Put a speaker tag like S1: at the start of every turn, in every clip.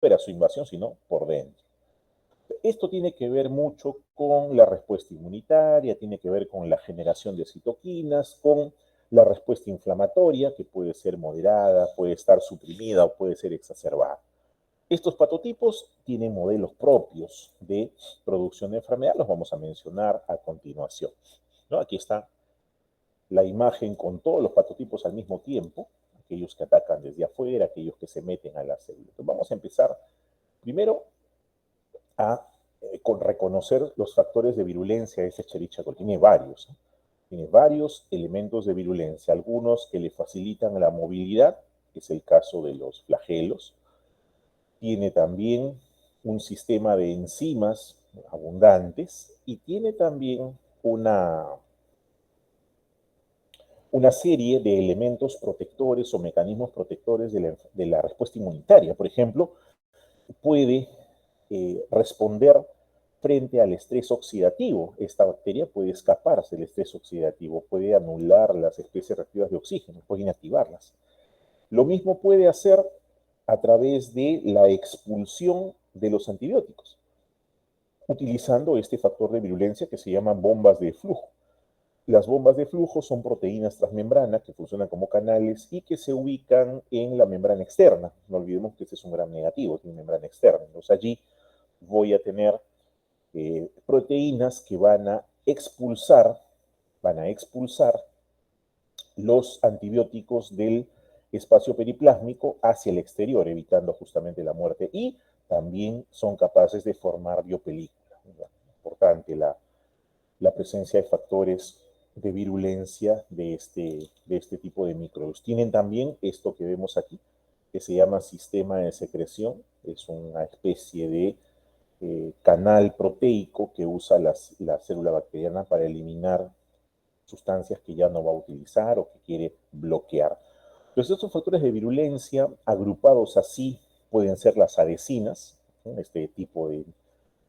S1: fuera su invasión, sino por dentro. Esto tiene que ver mucho con la respuesta inmunitaria, tiene que ver con la generación de citoquinas, con la respuesta inflamatoria, que puede ser moderada, puede estar suprimida o puede ser exacerbada. Estos patotipos tienen modelos propios de producción de enfermedad, los vamos a mencionar a continuación, ¿no? Aquí está la imagen con todos los patotipos al mismo tiempo, aquellos que atacan desde afuera, aquellos que se meten a la célula. Entonces vamos a empezar primero a reconocer los factores de virulencia de ese Escherichia coli. Tiene varios elementos de virulencia, algunos que le facilitan la movilidad, que es el caso de los flagelos. Tiene también un sistema de enzimas abundantes y tiene también una serie de elementos protectores o mecanismos protectores de la respuesta inmunitaria. Por ejemplo, puede responder frente al estrés oxidativo. Esta bacteria puede escaparse del estrés oxidativo, puede anular las especies reactivas de oxígeno, puede inactivarlas. Lo mismo puede hacer a través de la expulsión de los antibióticos, utilizando este factor de virulencia que se llaman bombas de flujo. Las bombas de flujo son proteínas transmembrana que funcionan como canales y que se ubican en la membrana externa. No olvidemos que este es un gram negativo, tiene membrana externa. Entonces allí voy a tener proteínas que van a expulsar los antibióticos del espacio periplásmico hacia el exterior, evitando justamente la muerte. Y también son capaces de formar biopelícula. Importante la presencia de factores de virulencia de este tipo de microbios. Tienen también esto que vemos aquí, que se llama sistema de secreción. Es una especie de canal proteico que usa la célula bacteriana para eliminar sustancias que ya no va a utilizar o que quiere bloquear. Entonces, estos factores de virulencia agrupados así pueden ser las adhesinas, ¿no? Este tipo de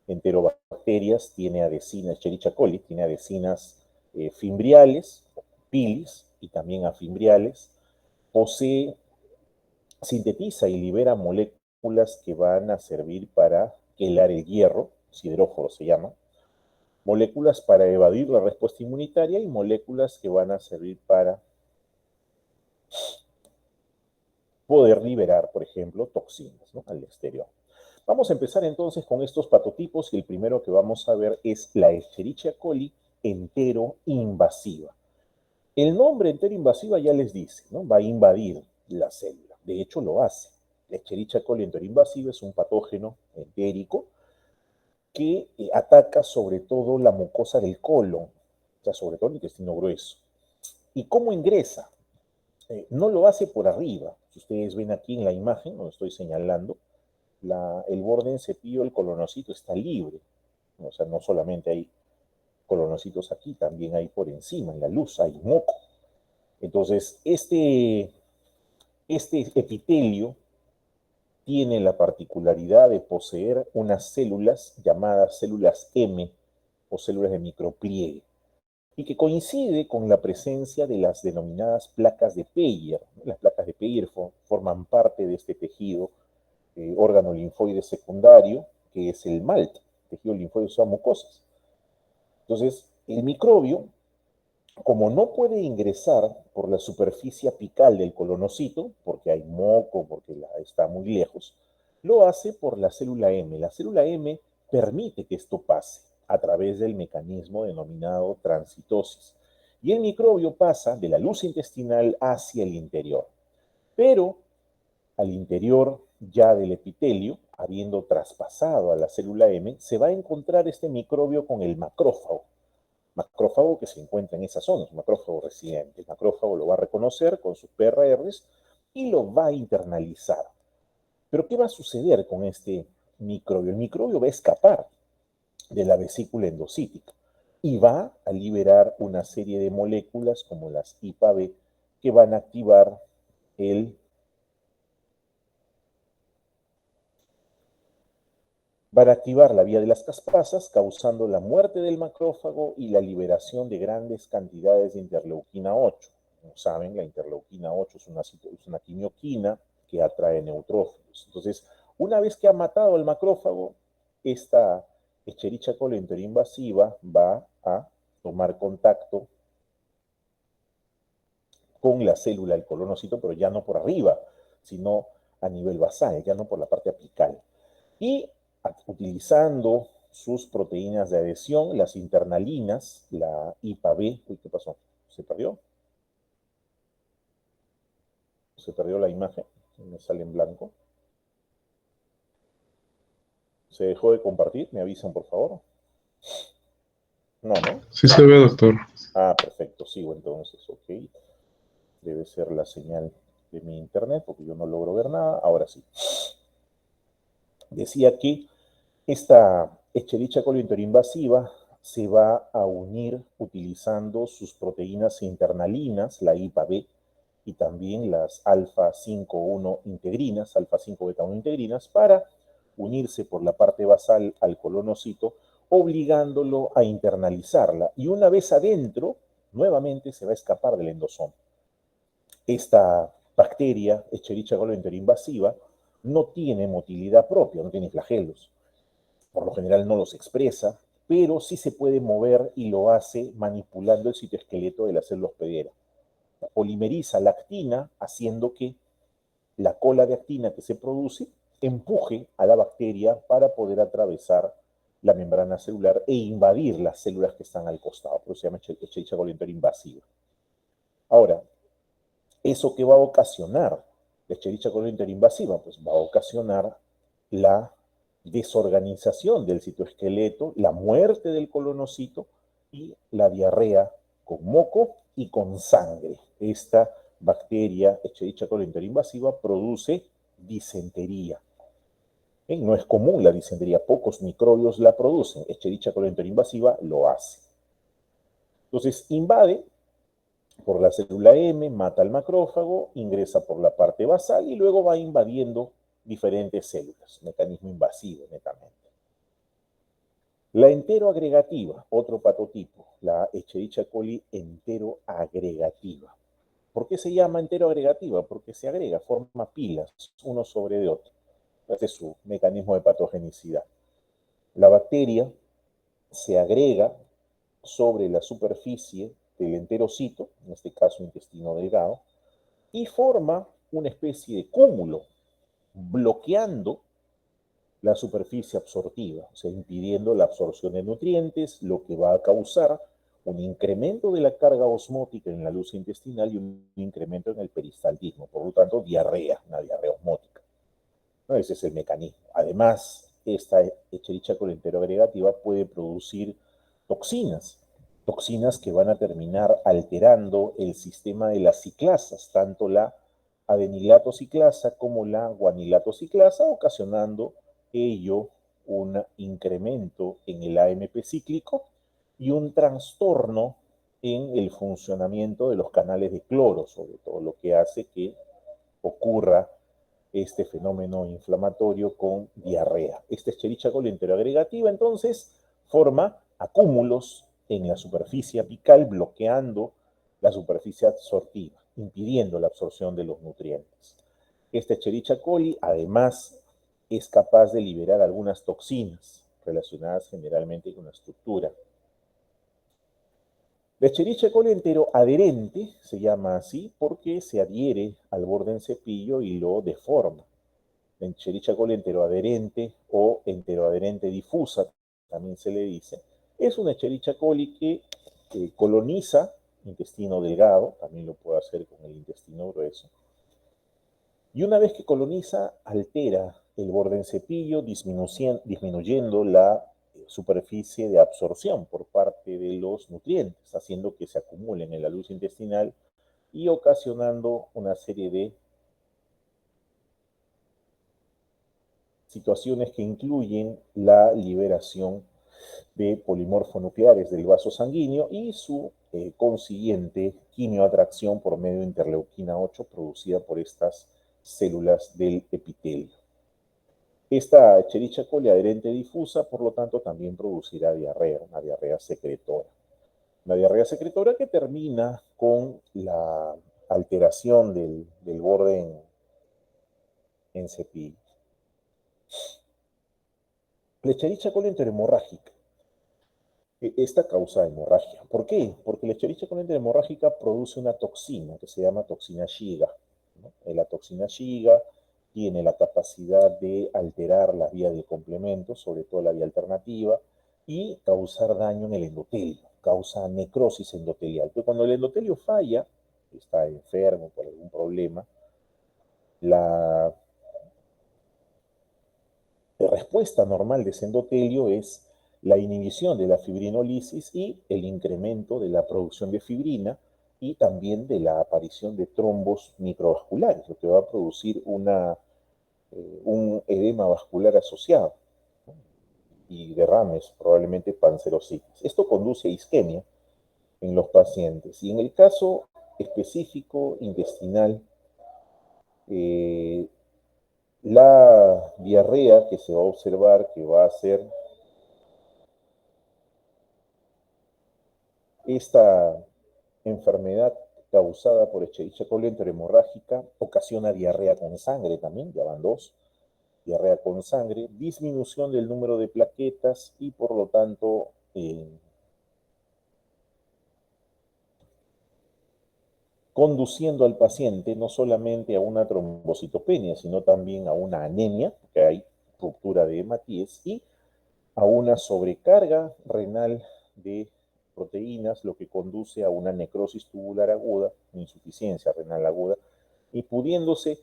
S1: enterobacterias tiene adhesinas, Escherichia coli, tiene adhesinas fimbriales, pilis y también afimbriales. Posee, sintetiza y libera moléculas que van a servir para quelar el hierro, sideróforo se llama, moléculas para evadir la respuesta inmunitaria y moléculas que van a servir para poder liberar, por ejemplo, toxinas, ¿no?, al exterior. Vamos a empezar entonces con estos patotipos y el primero que vamos a ver es la Escherichia coli enteroinvasiva. El nombre enteroinvasiva ya les dice, ¿no? Va a invadir la célula. De hecho, lo hace. La Escherichia coli enteroinvasiva es un patógeno entérico que ataca sobre todo la mucosa del colon, o sea, sobre todo el intestino grueso. ¿Y cómo ingresa? No lo hace por arriba. Si ustedes ven aquí en la imagen, donde estoy señalando, el borde en cepillo del colonocito está libre. O sea, no solamente hay colonocitos aquí, también hay por encima, en la luz, hay moco. Entonces, este epitelio tiene la particularidad de poseer unas células llamadas células M o células de micropliegue, y que coincide con la presencia de las denominadas placas de Peyer. Las placas de Peyer forman parte de este tejido órgano linfoide secundario, que es el MALT, tejido linfoide de mucosas. Entonces, el microbio, como no puede ingresar por la superficie apical del colonocito, porque hay moco, porque está muy lejos, lo hace por la célula M. La célula M permite que esto pase a través del mecanismo denominado transitosis. Y el microbio pasa de la luz intestinal hacia el interior. Pero al interior ya del epitelio, habiendo traspasado a la célula M, se va a encontrar este microbio con el macrófago que se encuentra en esa zona, es un macrófago residente. El macrófago lo va a reconocer con sus PRRs y lo va a internalizar. Pero ¿qué va a suceder con este microbio? El microbio va a escapar de la vesícula endocítica y va a liberar una serie de moléculas como las IPA-B que van a activar la vía de las caspasas, causando la muerte del macrófago y la liberación de grandes cantidades de interleuquina 8. Como saben, la interleuquina 8 es una quimioquina que atrae neutrófilos. Entonces, Una vez que ha matado al macrófago, esta Escherichia coli enteroinvasiva va a tomar contacto con la célula del colonocito, pero ya no por arriba, sino a nivel basal, ya no por la parte apical. Y utilizando sus proteínas de adhesión, las internalinas, la IPA-B, uy, ¿qué pasó? ¿Se perdió? ¿Se perdió la imagen? Me sale en blanco. ¿Se dejó de compartir? ¿Me avisan, por favor? No, ¿no?
S2: Sí se ve, doctor.
S1: Ah, perfecto, sigo entonces, ok. Debe ser la señal de mi internet, porque yo no logro ver nada. Ahora sí. Decía que esta Escherichia coli enteroinvasiva se va a unir utilizando sus proteínas internalinas, la IPA-B, y también las alfa-5-1 integrinas, alfa-5-beta-1 integrinas, para unirse por la parte basal al colonocito, obligándolo a internalizarla. Y una vez adentro, nuevamente se va a escapar del endosoma. Esta bacteria, Escherichia coli enteroinvasiva, no tiene motilidad propia, no tiene flagelos. Por lo general no los expresa, pero sí se puede mover y lo hace manipulando el citoesqueleto de la célula hospedera. Polimeriza la actina, haciendo que la cola de actina que se produce empuje a la bacteria para poder atravesar la membrana celular e invadir las células que están al costado. Por eso se llama Escherichia coli enteroinvasiva. Ahora, ¿eso qué va a ocasionar? La Escherichia coli enteroinvasiva, pues va a ocasionar la desorganización del citoesqueleto, la muerte del colonocito y la diarrea con moco y con sangre. Esta bacteria Escherichia coli enteroinvasiva produce disentería. No es común la disentería, pocos microbios la producen. Escherichia coli enteroinvasiva lo hace. Entonces invade por la célula M, mata al macrófago, ingresa por la parte basal y luego va invadiendo diferentes células, mecanismo invasivo netamente. La enteroagregativa, otro patotipo, la Escherichia coli enteroagregativa. ¿Por qué se llama enteroagregativa? Porque se agrega, forma pilas, uno sobre de otro. Ese es su mecanismo de patogenicidad. La bacteria se agrega sobre la superficie del enterocito, en este caso intestino delgado, y forma una especie de cúmulo, bloqueando la superficie absortiva, o sea, impidiendo la absorción de nutrientes, lo que va a causar un incremento de la carga osmótica en la luz intestinal y un incremento en el peristaltismo, por lo tanto, diarrea, una diarrea osmótica. ¿No? Ese es el mecanismo. Además, esta Escherichia coli enteroagregativa puede producir toxinas, toxinas que van a terminar alterando el sistema de las ciclasas, tanto la adenilato ciclasa como la guanilato ciclasa, ocasionando ello un incremento en el AMP cíclico y un trastorno en el funcionamiento de los canales de cloro, sobre todo, lo que hace que ocurra este fenómeno inflamatorio con diarrea. Esta Escherichia coli enteroagregativa entonces forma acúmulos en la superficie apical, bloqueando la superficie absortiva, impidiendo la absorción de los nutrientes. Esta Escherichia coli además es capaz de liberar algunas toxinas relacionadas generalmente con la estructura. La Escherichia coli enteroadherente se llama así porque se adhiere al borde en cepillo y lo deforma. La Escherichia coli enteroadherente o enteroadherente difusa, también se le dice, es una Escherichia coli que coloniza intestino delgado, también lo puede hacer con el intestino grueso, y una vez que coloniza, altera el borde en cepillo, disminuyendo la superficie de absorción por parte de los nutrientes, haciendo que se acumulen en la luz intestinal y ocasionando una serie de situaciones que incluyen la liberación de polimorfonucleares del vaso sanguíneo y su consiguiente quimioatracción por medio de interleuquina 8 producida por estas células del epitelio. Esta Escherichia coli adherente difusa, por lo tanto, también producirá diarrea, una diarrea secretora. Una diarrea secretora que termina con la alteración del borde en cepillo. La Escherichia coli enterohemorrágica. Esta causa hemorragia. ¿Por qué? Porque la Escherichia coli enterohemorrágica produce una toxina que se llama toxina Shiga, ¿no? La toxina Shiga tiene la capacidad de alterar la vía del complemento, sobre todo la vía alternativa, y causar daño en el endotelio, causa necrosis endotelial. Pero cuando el endotelio falla, está enfermo por algún problema, la respuesta normal de ese endotelio es la inhibición de la fibrinolisis y el incremento de la producción de fibrina y también de la aparición de trombos microvasculares, lo que va a producir un edema vascular asociado, ¿no? Y derrames, probablemente panserositis. Esto conduce a isquemia en los pacientes. Y en el caso específico intestinal, eh, la diarrea que se va a observar, que va a ser esta enfermedad causada por Escherichia coli enterohemorrágica, ocasiona diarrea con sangre también, ya van dos, diarrea con sangre, disminución del número de plaquetas y por lo tanto conduciendo al paciente no solamente a una trombocitopenia, sino también a una anemia, porque hay ruptura de hematíes, y a una sobrecarga renal de proteínas, lo que conduce a una necrosis tubular aguda, insuficiencia renal aguda, y pudiéndose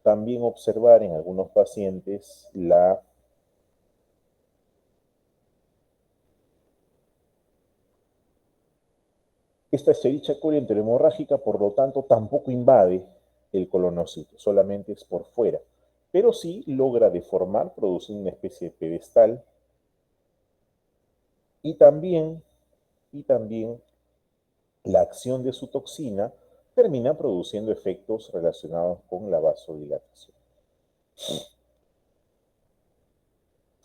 S1: también observar en algunos pacientes esta Escherichia coli enterohemorrágica, por lo tanto, tampoco invade el colonocito, solamente es por fuera, pero sí logra deformar, produciendo una especie de pedestal y también, y también la acción de su toxina termina produciendo efectos relacionados con la vasodilatación.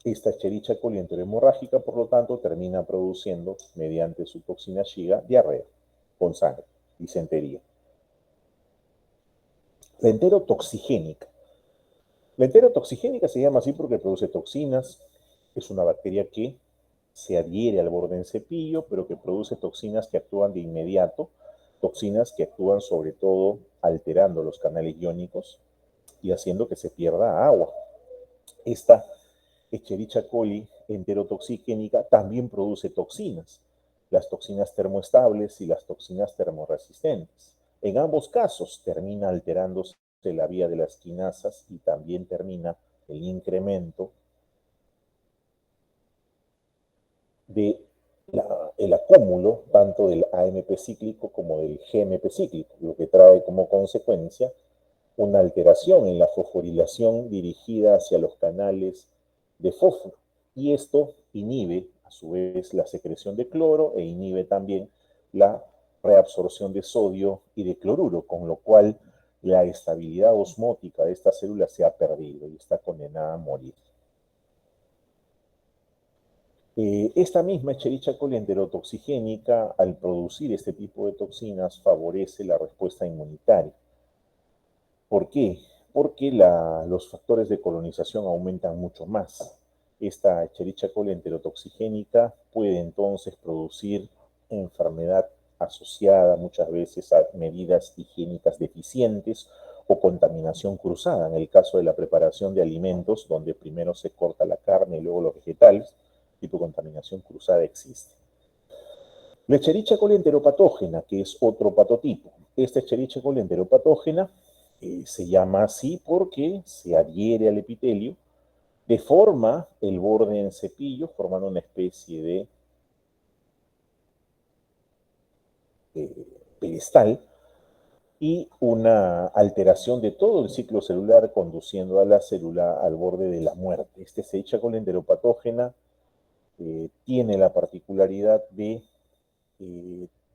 S1: Esta Escherichia coli enterohemorrágica, por lo tanto, termina produciendo, mediante su toxina Shiga, diarrea con sangre, disentería. La enterotoxigénica. La enterotoxigénica se llama así porque produce toxinas. Es una bacteria que se adhiere al borde del cepillo, pero que produce toxinas que actúan de inmediato, toxinas que actúan sobre todo alterando los canales iónicos y haciendo que se pierda agua. Esta Escherichia coli enterotoxigénica también produce toxinas, las toxinas termoestables y las toxinas termoresistentes. En ambos casos termina alterándose la vía de las quinasas y también termina el incremento de el acúmulo tanto del AMP cíclico como del GMP cíclico, lo que trae como consecuencia una alteración en la fosforilación dirigida hacia los canales de fósforo. Y esto inhibe, a su vez, la secreción de cloro e inhibe también la reabsorción de sodio y de cloruro, con lo cual la estabilidad osmótica de esta célula se ha perdido y está condenada a morir. Esta misma Escherichia coli enterotoxigénica, al producir este tipo de toxinas, favorece la respuesta inmunitaria. ¿Por qué? Porque los factores de colonización aumentan mucho más. Esta Escherichia coli enterotoxigénica puede entonces producir enfermedad asociada muchas veces a medidas higiénicas deficientes o contaminación cruzada. En el caso de la preparación de alimentos, donde primero se corta la carne y luego los vegetales, tipo de contaminación cruzada existe. La Escherichia coli enteropatógena, que es otro patotipo. Esta Escherichia coli enteropatógena se llama así porque se adhiere al epitelio, deforma el borde en cepillo, formando una especie de pedestal y una alteración de todo el ciclo celular, conduciendo a la célula al borde de la muerte. Esta Escherichia coli enteropatógena tiene la particularidad de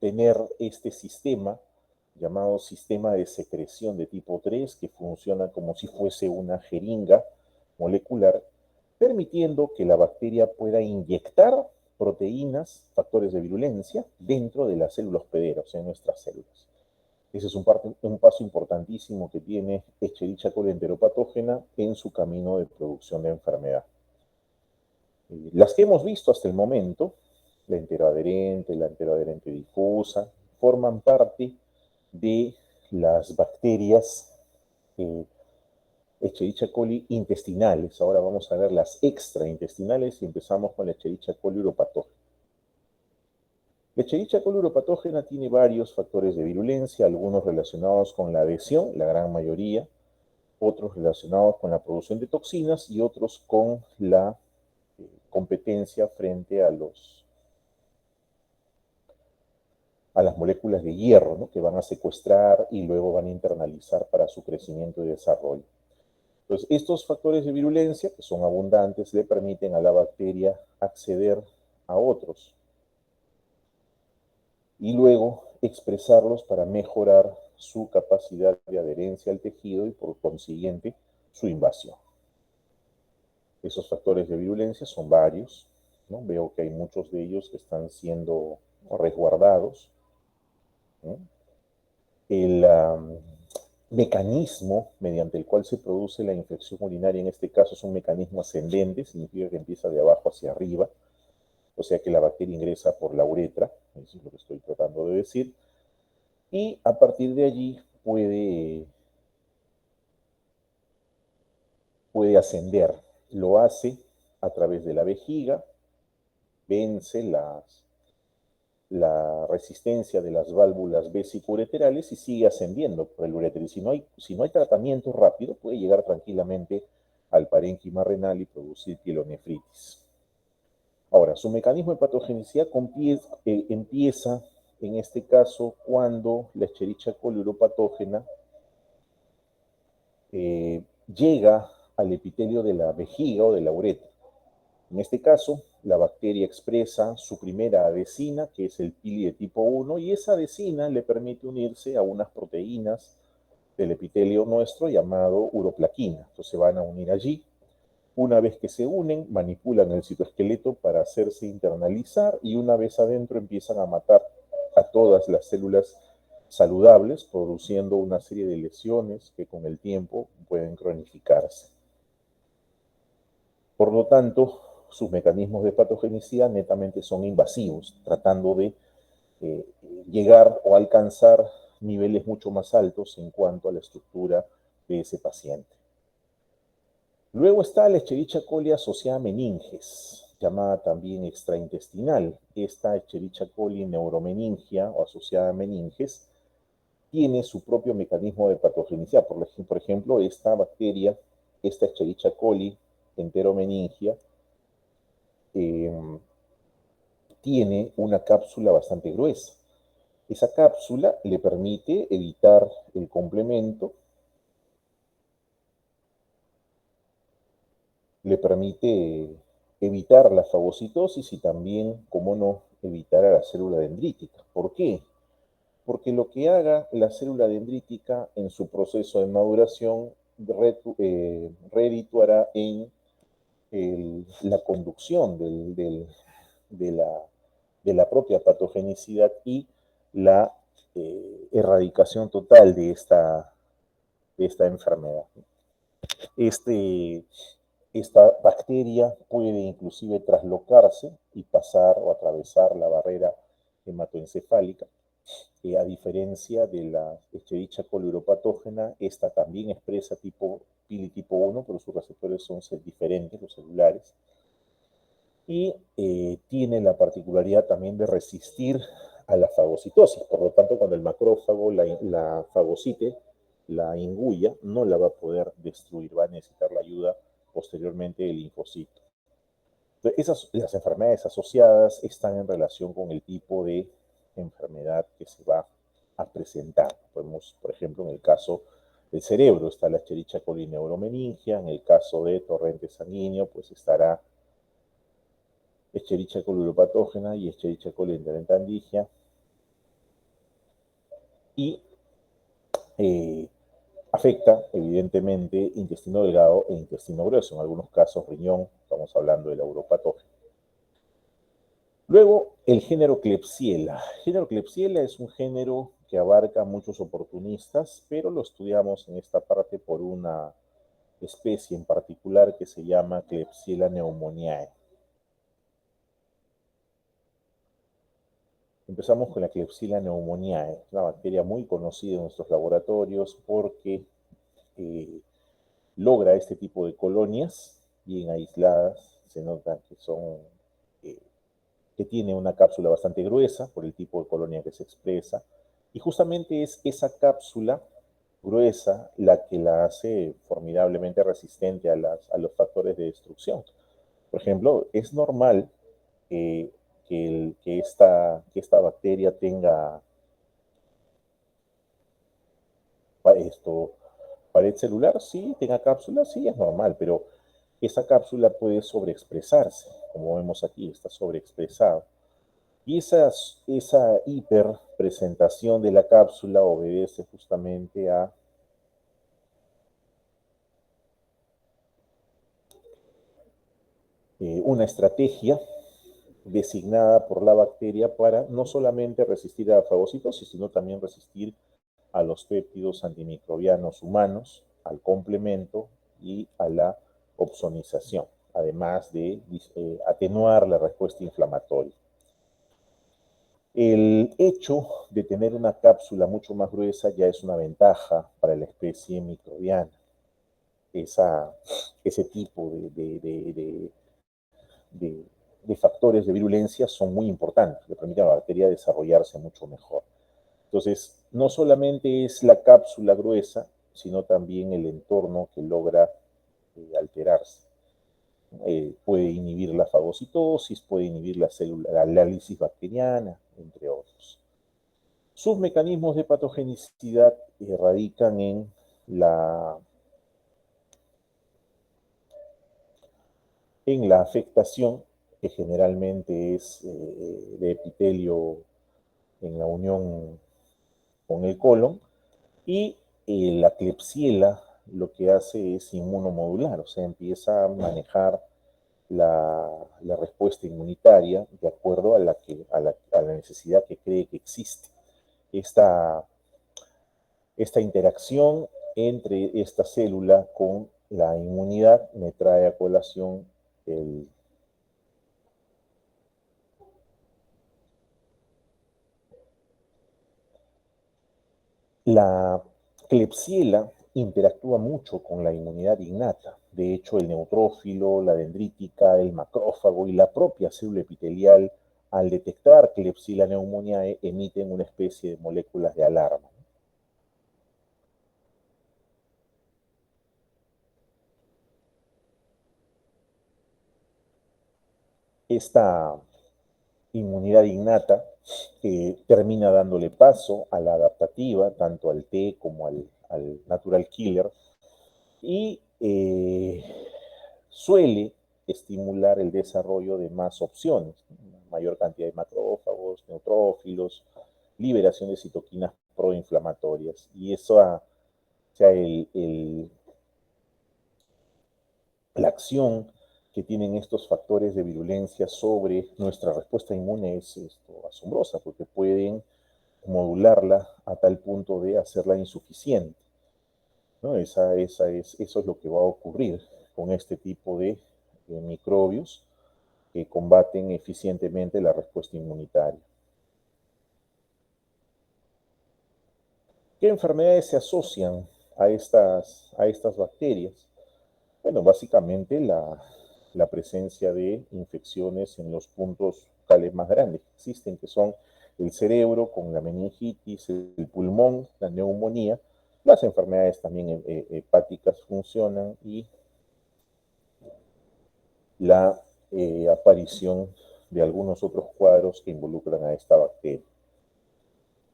S1: tener este sistema llamado sistema de secreción de tipo 3, que funciona como si fuese una jeringa molecular, permitiendo que la bacteria pueda inyectar proteínas, factores de virulencia, dentro de las células hospederas, en nuestras células. Ese es un paso importantísimo que tiene Escherichia coli enteropatógena en su camino de producción de enfermedad. Las que hemos visto hasta el momento, la enteroadherente difusa, forman parte de las bacterias Escherichia coli intestinales. Ahora vamos a ver las extraintestinales y empezamos con la Escherichia coli uropatógena. La Escherichia coli uropatógena tiene varios factores de virulencia, algunos relacionados con la adhesión, la gran mayoría, otros relacionados con la producción de toxinas y otros con la competencia frente a las moléculas de hierro, ¿no? Que van a secuestrar y luego van a internalizar para su crecimiento y desarrollo. Entonces, estos factores de virulencia, que son abundantes, le permiten a la bacteria acceder a otros y luego expresarlos para mejorar su capacidad de adherencia al tejido y por consiguiente su invasión. Esos factores de virulencia son varios, ¿no? Veo que hay muchos de ellos que están siendo resguardados, ¿no? El mecanismo mediante el cual se produce la infección urinaria en este caso es un mecanismo ascendente, significa que empieza de abajo hacia arriba, o sea que la bacteria ingresa por la uretra, eso es lo que estoy tratando de decir, y a partir de allí puede ascender. Lo hace a través de la vejiga, vence la resistencia de las válvulas vesico-ureterales y sigue ascendiendo por el uréter. Y si no hay tratamiento rápido, puede llegar tranquilamente al parénquima renal y producir pielonefritis. Ahora, su mecanismo de patogenicidad empieza, en este caso, cuando la Escherichia coli uropatógena llega al epitelio de la vejiga o de la uretra. En este caso, la bacteria expresa su primera adhesina, que es el pili de tipo 1, y esa adhesina le permite unirse a unas proteínas del epitelio nuestro llamado uroplaquina. Entonces se van a unir allí. Una vez que se unen, manipulan el citoesqueleto para hacerse internalizar y una vez adentro empiezan a matar a todas las células saludables, produciendo una serie de lesiones que con el tiempo pueden cronificarse. Por lo tanto, sus mecanismos de patogenicidad netamente son invasivos, tratando de eh, llegar o alcanzar niveles mucho más altos en cuanto a la estructura de ese paciente. Luego está la Escherichia coli asociada a meninges, llamada también extraintestinal. Esta Escherichia coli neuromeningia o asociada a meninges tiene su propio mecanismo de patogenicidad. Por ejemplo, esta bacteria, esta Escherichia coli enteromeningia, tiene una cápsula bastante gruesa. Esa cápsula le permite evitar el complemento, le permite evitar la fagocitosis y también, como no, evitar a la célula dendrítica. ¿Por qué? Porque lo que haga la célula dendrítica en su proceso de maduración redituará en la conducción de la propia patogenicidad y la erradicación total de esta enfermedad. Esta bacteria puede inclusive traslocarse y pasar o atravesar la barrera hematoencefálica. A diferencia de la Escherichia coli uropatógena, esta también expresa pili tipo 1, pero sus receptores son diferentes, los celulares. Y tiene la particularidad también de resistir a la fagocitosis. Por lo tanto, cuando el macrófago la fagocite, la inguya, no la va a poder destruir, va a necesitar la ayuda posteriormente del linfocito. Las enfermedades asociadas están en relación con el tipo de enfermedad que se va a presentar. Podemos, por ejemplo, en el caso del cerebro está la Escherichia coli neuromeningia, en el caso de torrente sanguíneo, pues estará Escherichia coli uropatógena y Escherichia coli enteromeningia. Y afecta, evidentemente, intestino delgado e intestino grueso, en algunos casos riñón, estamos hablando de la uropatógena. Luego, el género Klebsiella. El género Klebsiella es un género que abarca a muchos oportunistas, pero lo estudiamos en esta parte por una especie en particular que se llama Klebsiella pneumoniae. Empezamos con la Klebsiella pneumoniae, una bacteria muy conocida en nuestros laboratorios porque eh, logra este tipo de colonias bien aisladas. Se nota que eh, que tiene una cápsula bastante gruesa por el tipo de colonia que se expresa. Y justamente es esa cápsula gruesa la que la hace formidablemente resistente a los factores de destrucción. Por ejemplo, es normal que esta bacteria tenga esto, pared celular, sí, tenga cápsula, sí, es normal, pero esa cápsula puede sobreexpresarse, como vemos aquí, está sobreexpresado. Y esa hiperpresentación de la cápsula obedece justamente a una estrategia designada por la bacteria para no solamente resistir a la fagocitosis, sino también resistir a los péptidos antimicrobianos humanos, al complemento y a la opsonización, además de atenuar la respuesta inflamatoria. El hecho de tener una cápsula mucho más gruesa ya es una ventaja para la especie microbiana. Esa, ese tipo de, de factores de virulencia son muy importantes, le permiten a la bacteria desarrollarse mucho mejor. Entonces, no solamente es la cápsula gruesa, sino también el entorno que logra alterarse. Puede inhibir la fagocitosis, puede inhibir la análisis bacteriana, entre otros. Sus mecanismos de patogenicidad radican en la afectación, que generalmente es de epitelio en la unión con el colon, y la Klebsiella lo que hace es inmunomodular, o sea, empieza a manejar la respuesta inmunitaria de acuerdo a la necesidad que cree que existe. Esta, esta interacción entre esta célula con la inmunidad me trae a colación el, la Klebsiella interactúa mucho con la inmunidad innata. De hecho, el neutrófilo, la dendrítica, el macrófago y la propia célula epitelial, al detectar Klebsiella pneumoniae, emiten una especie de moléculas de alarma. Esta inmunidad innata termina dándole paso a la adaptativa, tanto al T como al natural killer, y suele estimular el desarrollo de más opciones, una mayor cantidad de macrófagos, neutrófilos, liberación de citoquinas proinflamatorias. Y eso, o sea, la acción que tienen estos factores de virulencia sobre nuestra respuesta inmune es asombrosa, porque pueden modularla a tal punto de hacerla insuficiente, ¿no? Eso es lo que va a ocurrir con este tipo de microbios que combaten eficientemente la respuesta inmunitaria. ¿Qué enfermedades se asocian a estas bacterias? Bueno, básicamente la presencia de infecciones en los puntos focales más grandes que existen, que son el cerebro con la meningitis, el pulmón, la neumonía, las enfermedades también hepáticas funcionan y la aparición de algunos otros cuadros que involucran a esta bacteria.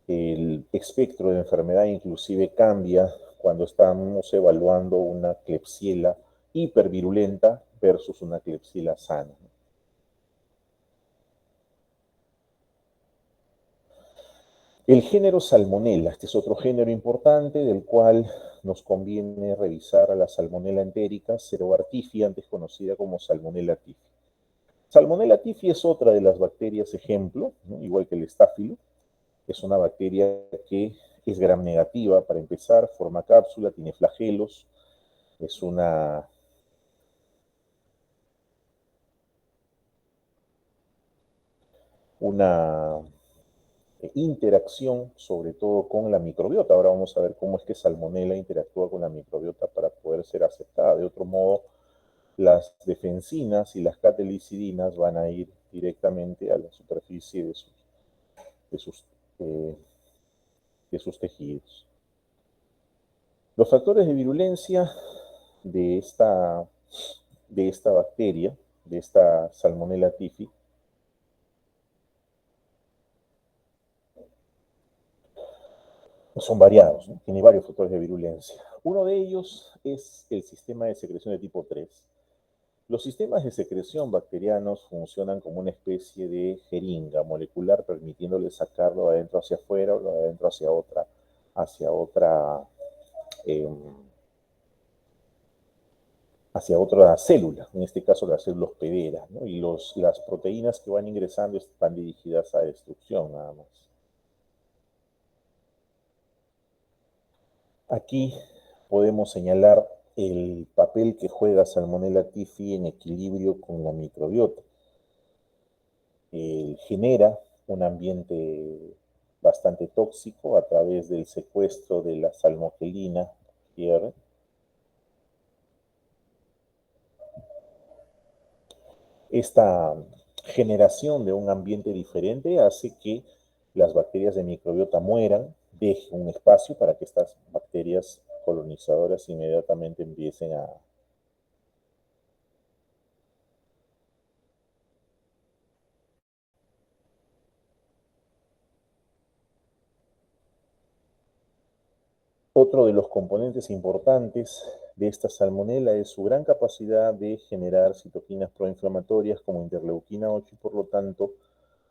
S1: El espectro de enfermedad inclusive cambia cuando estamos evaluando una Klebsiella hipervirulenta versus una Klebsiella sana. El género Salmonella, este es otro género importante del cual nos conviene revisar a la Salmonella entérica, Cerobartifi, antes conocida como Salmonella typhi. Salmonella typhi es otra de las bacterias ejemplo, ¿no? Igual que el estáfilo. Es una bacteria que es gram negativa para empezar, forma cápsula, tiene flagelos, es una interacción, sobre todo con la microbiota. Ahora vamos a ver cómo es que Salmonella interactúa con la microbiota para poder ser aceptada. De otro modo, las defensinas y las catelicidinas van a ir directamente a la superficie de sus, eh, de sus tejidos. Los factores de virulencia de esta bacteria, de esta Salmonella typhi, son variados, ¿no? Tiene varios factores de virulencia. Uno de ellos es el sistema de secreción de tipo 3. Los sistemas de secreción bacterianos funcionan como una especie de jeringa molecular, permitiéndole sacarlo de adentro hacia afuera o de adentro eh, hacia otra célula, en este caso las células hospederas, ¿no? Y las proteínas que van ingresando están dirigidas a destrucción nada más. Aquí podemos señalar el papel que juega Salmonella typhi en equilibrio con la microbiota. Genera un ambiente bastante tóxico a través del secuestro de la salmonellina R. Esta generación de un ambiente diferente hace que las bacterias de microbiota mueran, deje un espacio para que estas bacterias colonizadoras inmediatamente empiecen a Otro de los componentes importantes de esta salmonela es su gran capacidad de generar citoquinas proinflamatorias como interleuquina 8 y por lo tanto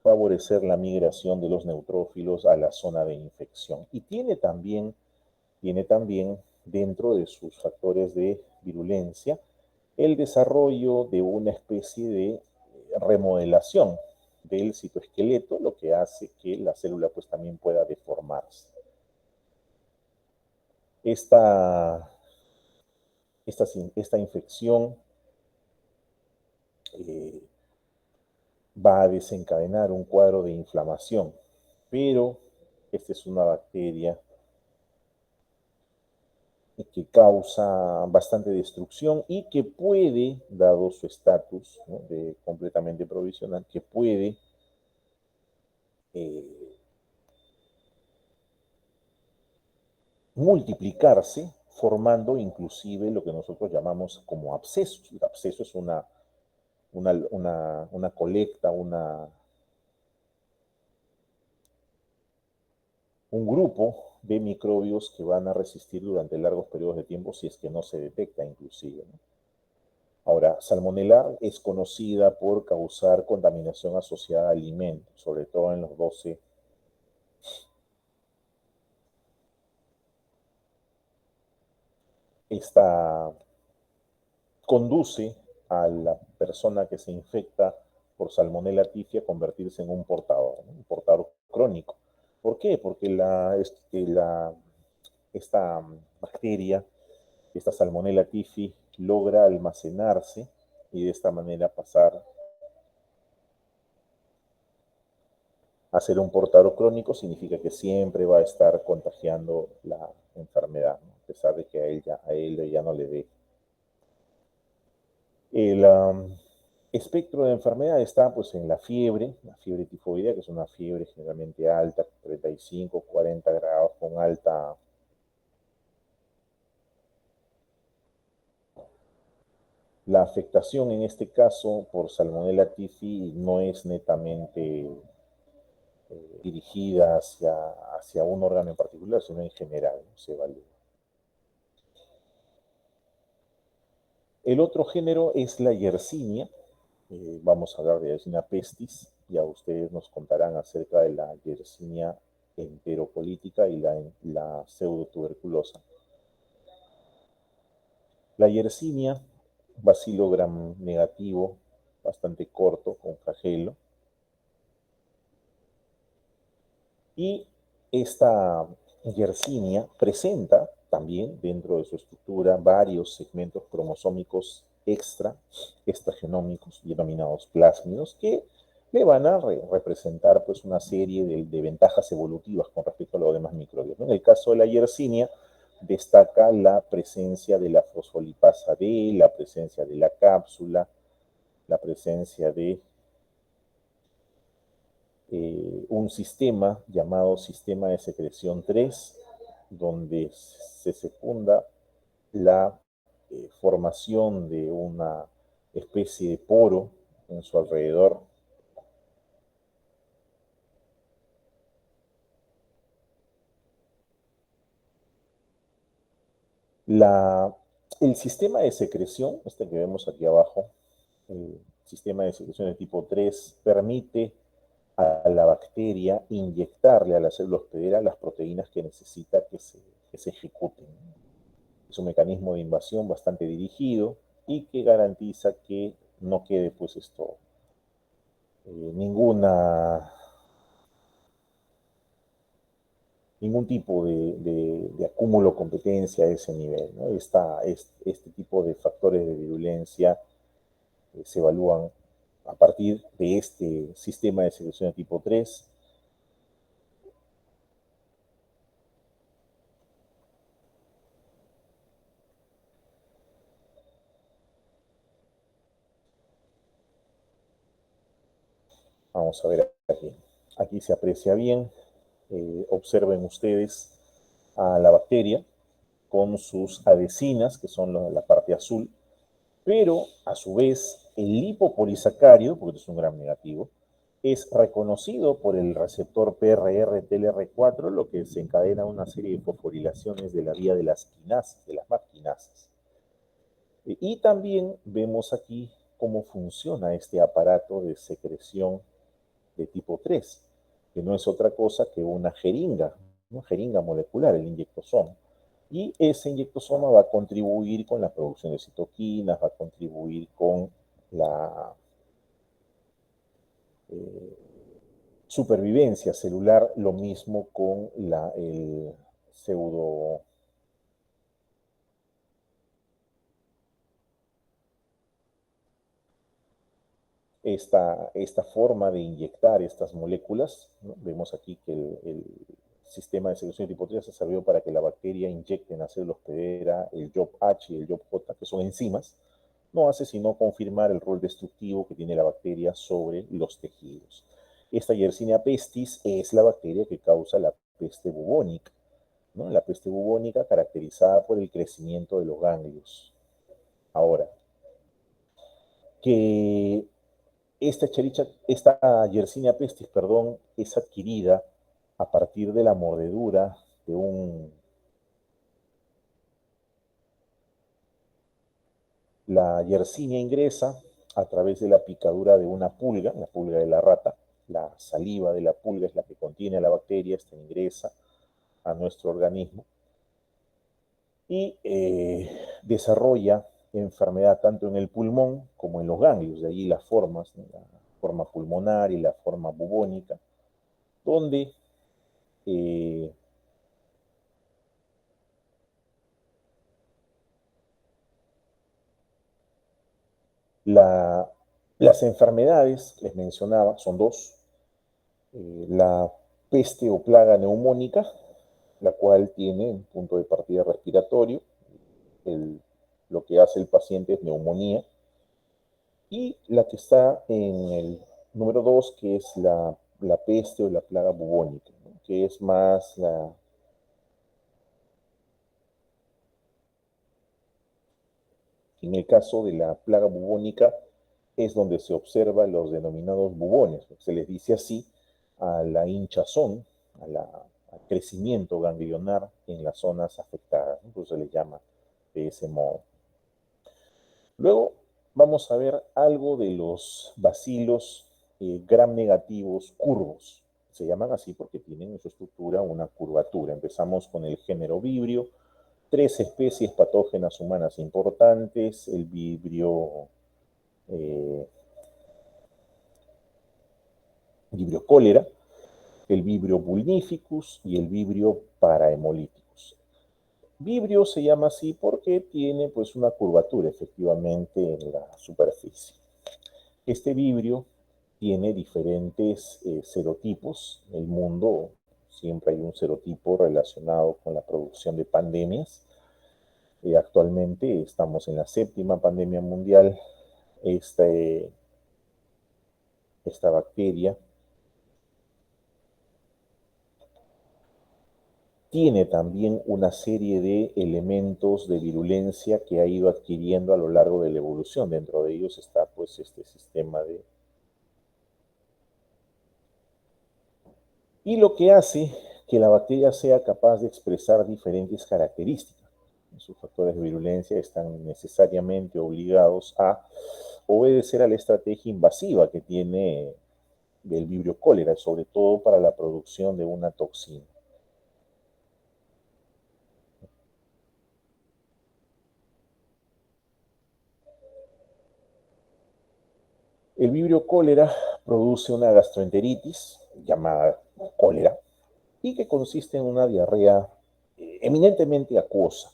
S1: favorecer la migración de los neutrófilos a la zona de infección. Y tiene también dentro de sus factores de virulencia el desarrollo de una especie de remodelación del citoesqueleto, lo que hace que la célula pues también pueda deformarse. Esta, esta infección eh, va a desencadenar un cuadro de inflamación, pero esta es una bacteria que causa bastante destrucción y que puede, dado su estatus, ¿no?, de completamente provisional, que puede eh, multiplicarse formando inclusive lo que nosotros llamamos como abscesos. El absceso es una colecta, un grupo de microbios que van a resistir durante largos periodos de tiempo si es que no se detecta inclusive, ¿no? Ahora, Salmonella es conocida por causar contaminación asociada a alimentos, sobre todo en los 12. Esta conduce a la persona que se infecta por Salmonella typhi a convertirse en un portador, ¿no?, un portador crónico. ¿Por qué? Porque esta bacteria, esta Salmonella typhi, logra almacenarse y de esta manera pasar a ser un portador crónico. Significa que siempre va a estar contagiando la enfermedad, ¿no?, a pesar de que a él ya no le dé. El espectro de enfermedad está pues en la fiebre tifoidea, que es una fiebre generalmente alta, 35, 40 grados, con alta. La afectación en este caso por Salmonella typhi no es netamente dirigida hacia un órgano en particular, sino en general, ¿no?, se evalúa. El otro género es la Yersinia. Vamos a hablar de Yersinia pestis. Ya ustedes nos contarán acerca de la Yersinia enterocolítica y la pseudotuberculosa. La Yersinia, bacilo gram negativo, bastante corto, con flagelo. Y esta Yersinia presenta también dentro de su estructura varios segmentos cromosómicos extragenómicos, denominados plásmidos, que le van a representar pues una serie de ventajas evolutivas con respecto a los demás microbios, ¿no? En el caso de la Yersinia, destaca la presencia de la fosfolipasa D, la presencia de la cápsula, la presencia de un sistema llamado sistema de secreción 3, donde se secunda la formación de una especie de poro en su alrededor. La, el sistema de secreción, este que vemos aquí abajo, el sistema de secreción de tipo 3, permite a la bacteria inyectarle a la célula hospedera las proteínas que necesita que se ejecuten. Es un mecanismo de invasión bastante dirigido y que garantiza que no quede pues esto, ningún tipo de acúmulo de competencia a ese nivel, ¿no? Este tipo de factores de virulencia se evalúan a partir de este sistema de secreción de tipo 3. Vamos a ver aquí. Aquí se aprecia bien. Observen ustedes a la bacteria con sus adhesinas, que son la parte azul, pero a su vez el lipopolisacárido, porque es un gram negativo, es reconocido por el receptor PRR-TLR4, lo que desencadena una serie de fosforilaciones de la vía de las quinasas, de las MAP quinasas. Y también vemos aquí cómo funciona este aparato de secreción de tipo 3, que no es otra cosa que una jeringa molecular, el inyectosoma. Y ese inyectosoma va a contribuir con la producción de citoquinas, va a contribuir con la supervivencia celular, lo mismo con el pseudo esta forma de inyectar estas moléculas, ¿no? Vemos aquí que el sistema de secreción tipo 3 se sirvió para que la bacteria inyecte en la célula hospedera el JOP-H y el JOP-J, que son enzimas, no hace sino confirmar el rol destructivo que tiene la bacteria sobre los tejidos. Esta Yersinia pestis es la bacteria que causa la peste bubónica, ¿no? La peste bubónica caracterizada por el crecimiento de los ganglios. Ahora, que esta Yersinia pestis, perdón, es adquirida a partir de la mordedura de la Yersinia ingresa a través de la picadura de una pulga, la pulga de la rata. La saliva de la pulga es la que contiene a la bacteria, esta ingresa a nuestro organismo y desarrolla enfermedad tanto en el pulmón como en los ganglios, de ahí las formas, ¿no? La forma pulmonar y la forma bubónica, donde eh, la, las enfermedades, les mencionaba, son dos. La peste o plaga neumónica, la cual tiene un punto de partida respiratorio. Lo que hace el paciente es neumonía. Y la que está en el número 2, que es la peste o la plaga bubónica, ¿no? Que es más en el caso de la plaga bubónica, es donde se observan los denominados bubones. Se les dice así a la hinchazón, al crecimiento ganglionar en las zonas afectadas, ¿no? Entonces se les llama de ese modo. Luego vamos a ver algo de los bacilos gram negativos curvos. Se llaman así porque tienen en su estructura una curvatura. Empezamos con el género Vibrio, 3 especies patógenas humanas importantes, el Vibrio, Vibrio cólera, el Vibrio vulnificus y el Vibrio parahemolyticus. Vibrio se llama así porque tiene pues una curvatura efectivamente en la superficie. Este vibrio tiene diferentes serotipos. En el mundo siempre hay un serotipo relacionado con la producción de pandemias. Actualmente estamos en la séptima pandemia mundial. Esta bacteria tiene también una serie de elementos de virulencia que ha ido adquiriendo a lo largo de la evolución. Dentro de ellos está pues este sistema de... Y lo que hace que la bacteria sea capaz de expresar diferentes características. Sus factores de virulencia están necesariamente obligados a obedecer a la estrategia invasiva que tiene el vibrio cólera, sobre todo para la producción de una toxina. El vibrio cólera produce una gastroenteritis llamada cólera y que consiste en una diarrea eminentemente acuosa.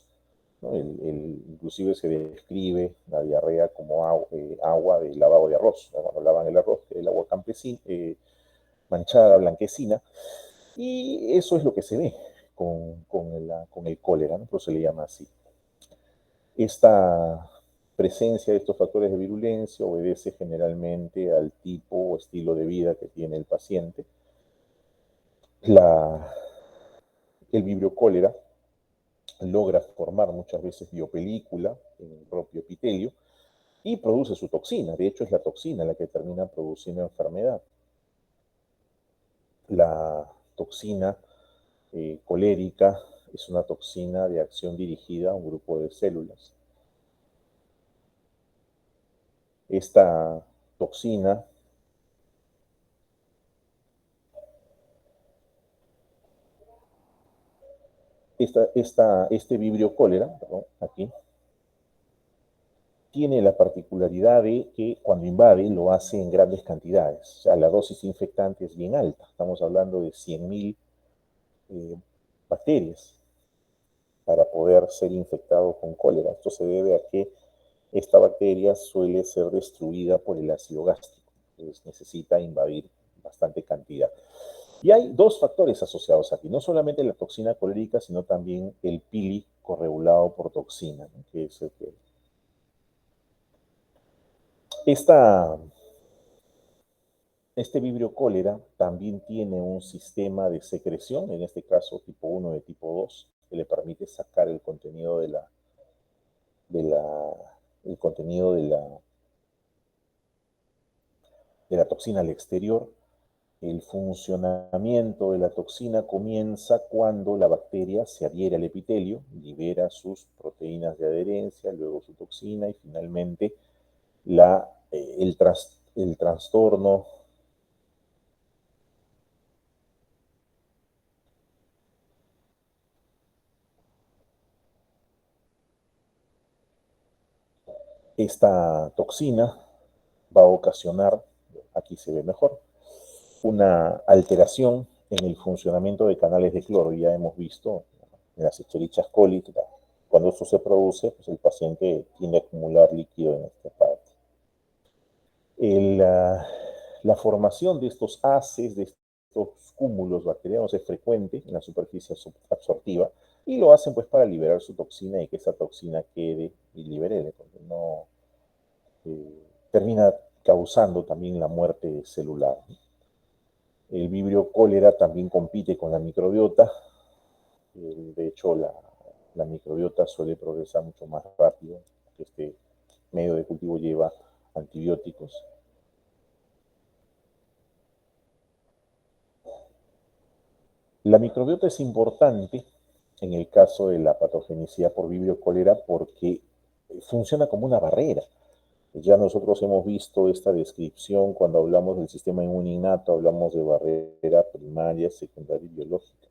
S1: ¿No? Inclusive se describe la diarrea como agua de lavado de arroz. ¿No? Cuando lavan el arroz, el agua campesina, manchada, blanquecina, y eso es lo que se ve con el cólera, ¿no? Por eso se le llama así. Esta presencia de estos factores de virulencia obedece generalmente al tipo o estilo de vida que tiene el paciente. La, el vibrio cólera logra formar muchas veces biopelícula en el propio epitelio y produce su toxina. De hecho, es la toxina la que termina produciendo enfermedad. La toxina colérica es una toxina de acción dirigida a un grupo de células. Esta toxina este vibrio cólera, perdón, aquí, tiene la particularidad de que cuando invade lo hace en grandes cantidades. O sea, la dosis infectante es bien alta. Estamos hablando de 100.000 bacterias para poder ser infectado con cólera. Esto se debe a que esta bacteria suele ser destruida por el ácido gástrico. Entonces necesita invadir bastante cantidad. Y hay dos factores asociados aquí, no solamente la toxina colérica, sino también el pili corregulado por toxina, ¿no? Que es el que... Esta, este vibrio cólera también tiene un sistema de secreción, en este caso tipo 1 de tipo 2, que le permite sacar el contenido de la, el contenido de la toxina al exterior. El funcionamiento de la toxina comienza cuando la bacteria se adhiere al epitelio, libera sus proteínas de adherencia, luego su toxina y finalmente el trastorno esta toxina va a ocasionar, aquí se ve mejor, una alteración en el funcionamiento de canales de cloro. Ya hemos visto en las Escherichia coli, cuando eso se produce, pues el paciente tiende a acumular líquido en esta parte. La formación de estos haces, de estos cúmulos bacterianos es frecuente en la superficie absortiva y lo hacen pues para liberar su toxina y que esa toxina quede y libere, porque no termina causando también la muerte celular. El vibrio cólera también compite con la microbiota. De hecho, la microbiota suele progresar mucho más rápido, que este medio de cultivo lleva antibióticos. La microbiota es importante en el caso de la patogenicidad por vibrio cólera porque funciona como una barrera. Ya nosotros hemos visto esta descripción cuando hablamos del sistema inmune innato, hablamos de barrera primaria, secundaria y biológica.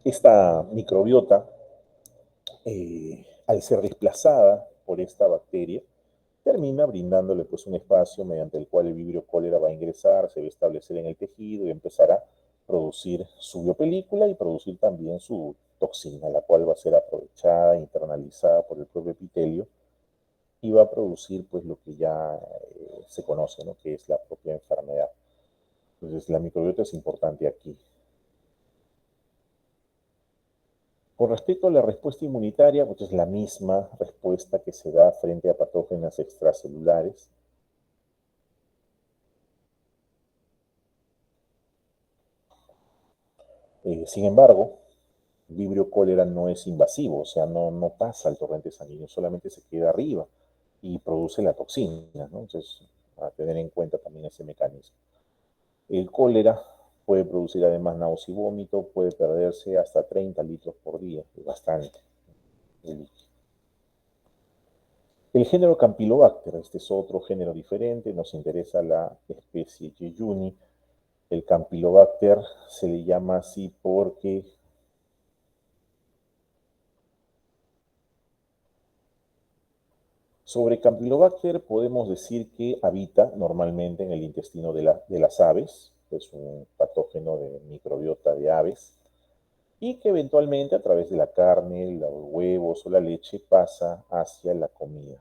S1: Esta microbiota, al ser desplazada por esta bacteria, termina brindándole pues un espacio mediante el cual el vibrio cólera va a ingresar, se va a establecer en el tejido y empezará producir su biopelícula y producir también su toxina, la cual va a ser aprovechada, internalizada por el propio epitelio y va a producir pues lo que ya se conoce, ¿no? Que es la propia enfermedad. Entonces la microbiota es importante aquí. Con respecto a la respuesta inmunitaria, pues es la misma respuesta que se da frente a patógenos extracelulares. Sin embargo, Vibrio cólera no es invasivo, o sea, no pasa al torrente sanguíneo, solamente se queda arriba y produce la toxina, ¿no? Entonces, a tener en cuenta también ese mecanismo. El cólera puede producir además náuseas y vómito, puede perderse hasta 30 litros por día, es bastante. El género Campylobacter, este es otro género diferente, nos interesa la especie Yeyuni. El Campylobacter se le llama así porque sobre Campylobacter podemos decir que habita normalmente en el intestino de las aves, es un patógeno de microbiota de aves, y que eventualmente a través de la carne, los huevos o la leche pasa hacia la comida.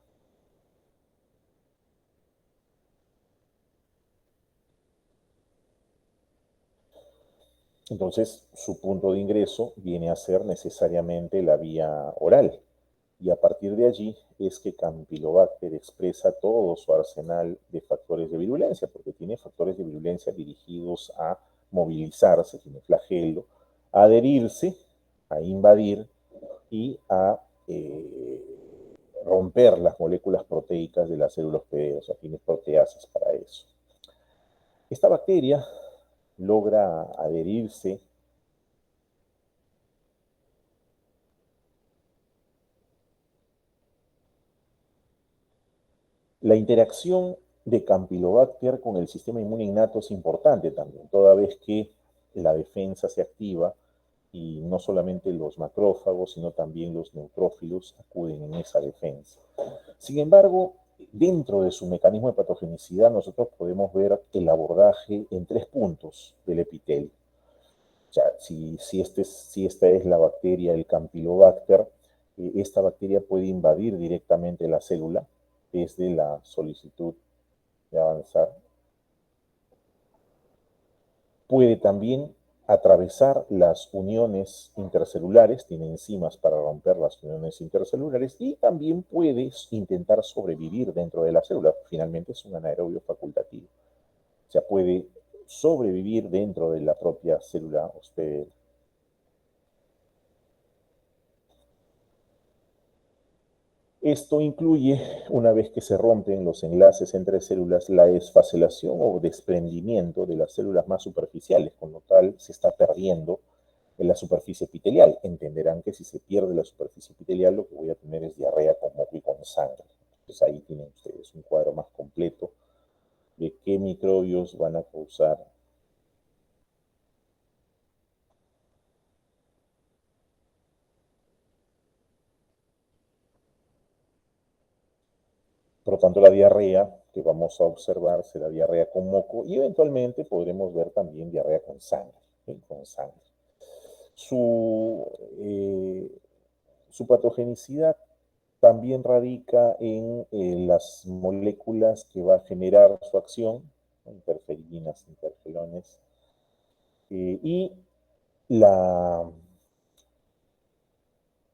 S1: Entonces, su punto de ingreso viene a ser necesariamente la vía oral. Y a partir de allí es que Campylobacter expresa todo su arsenal de factores de virulencia, porque tiene factores de virulencia dirigidos a movilizarse, tiene flagelo, a adherirse, a invadir y a romper las moléculas proteicas de las células hospederas, o sea, tiene proteasas para eso. Esta bacteria logra adherirse. La interacción de Campylobacter con el sistema inmune innato es importante también, toda vez que la defensa se activa y no solamente los macrófagos, sino también los neutrófilos acuden en esa defensa. Sin embargo, dentro de su mecanismo de patogenicidad, nosotros podemos ver el abordaje en tres puntos del epitelio. O sea, si esta es la bacteria, el Campylobacter, esta bacteria puede invadir directamente la célula desde la solicitud de avanzar. Puede también atravesar las uniones intercelulares, tiene enzimas para romper las uniones intercelulares y también puede intentar sobrevivir dentro de la célula. Finalmente es un anaerobio facultativo. O sea, puede sobrevivir dentro de la propia célula hospedera. Esto incluye, una vez que se rompen los enlaces entre células, la esfacelación o desprendimiento de las células más superficiales, con lo tal se está perdiendo en la superficie epitelial. Entenderán que si se pierde la superficie epitelial, lo que voy a tener es diarrea con moco y con sangre. Entonces ahí tienen ustedes un cuadro más completo de qué microbios van a causar. Por lo tanto, la diarrea que vamos a observar será diarrea con moco y eventualmente podremos ver también diarrea con sangre. ¿Sí? Con sangre. Su, eh, su patogenicidad también radica en las moléculas que va a generar su acción, interferinas, interferones, y la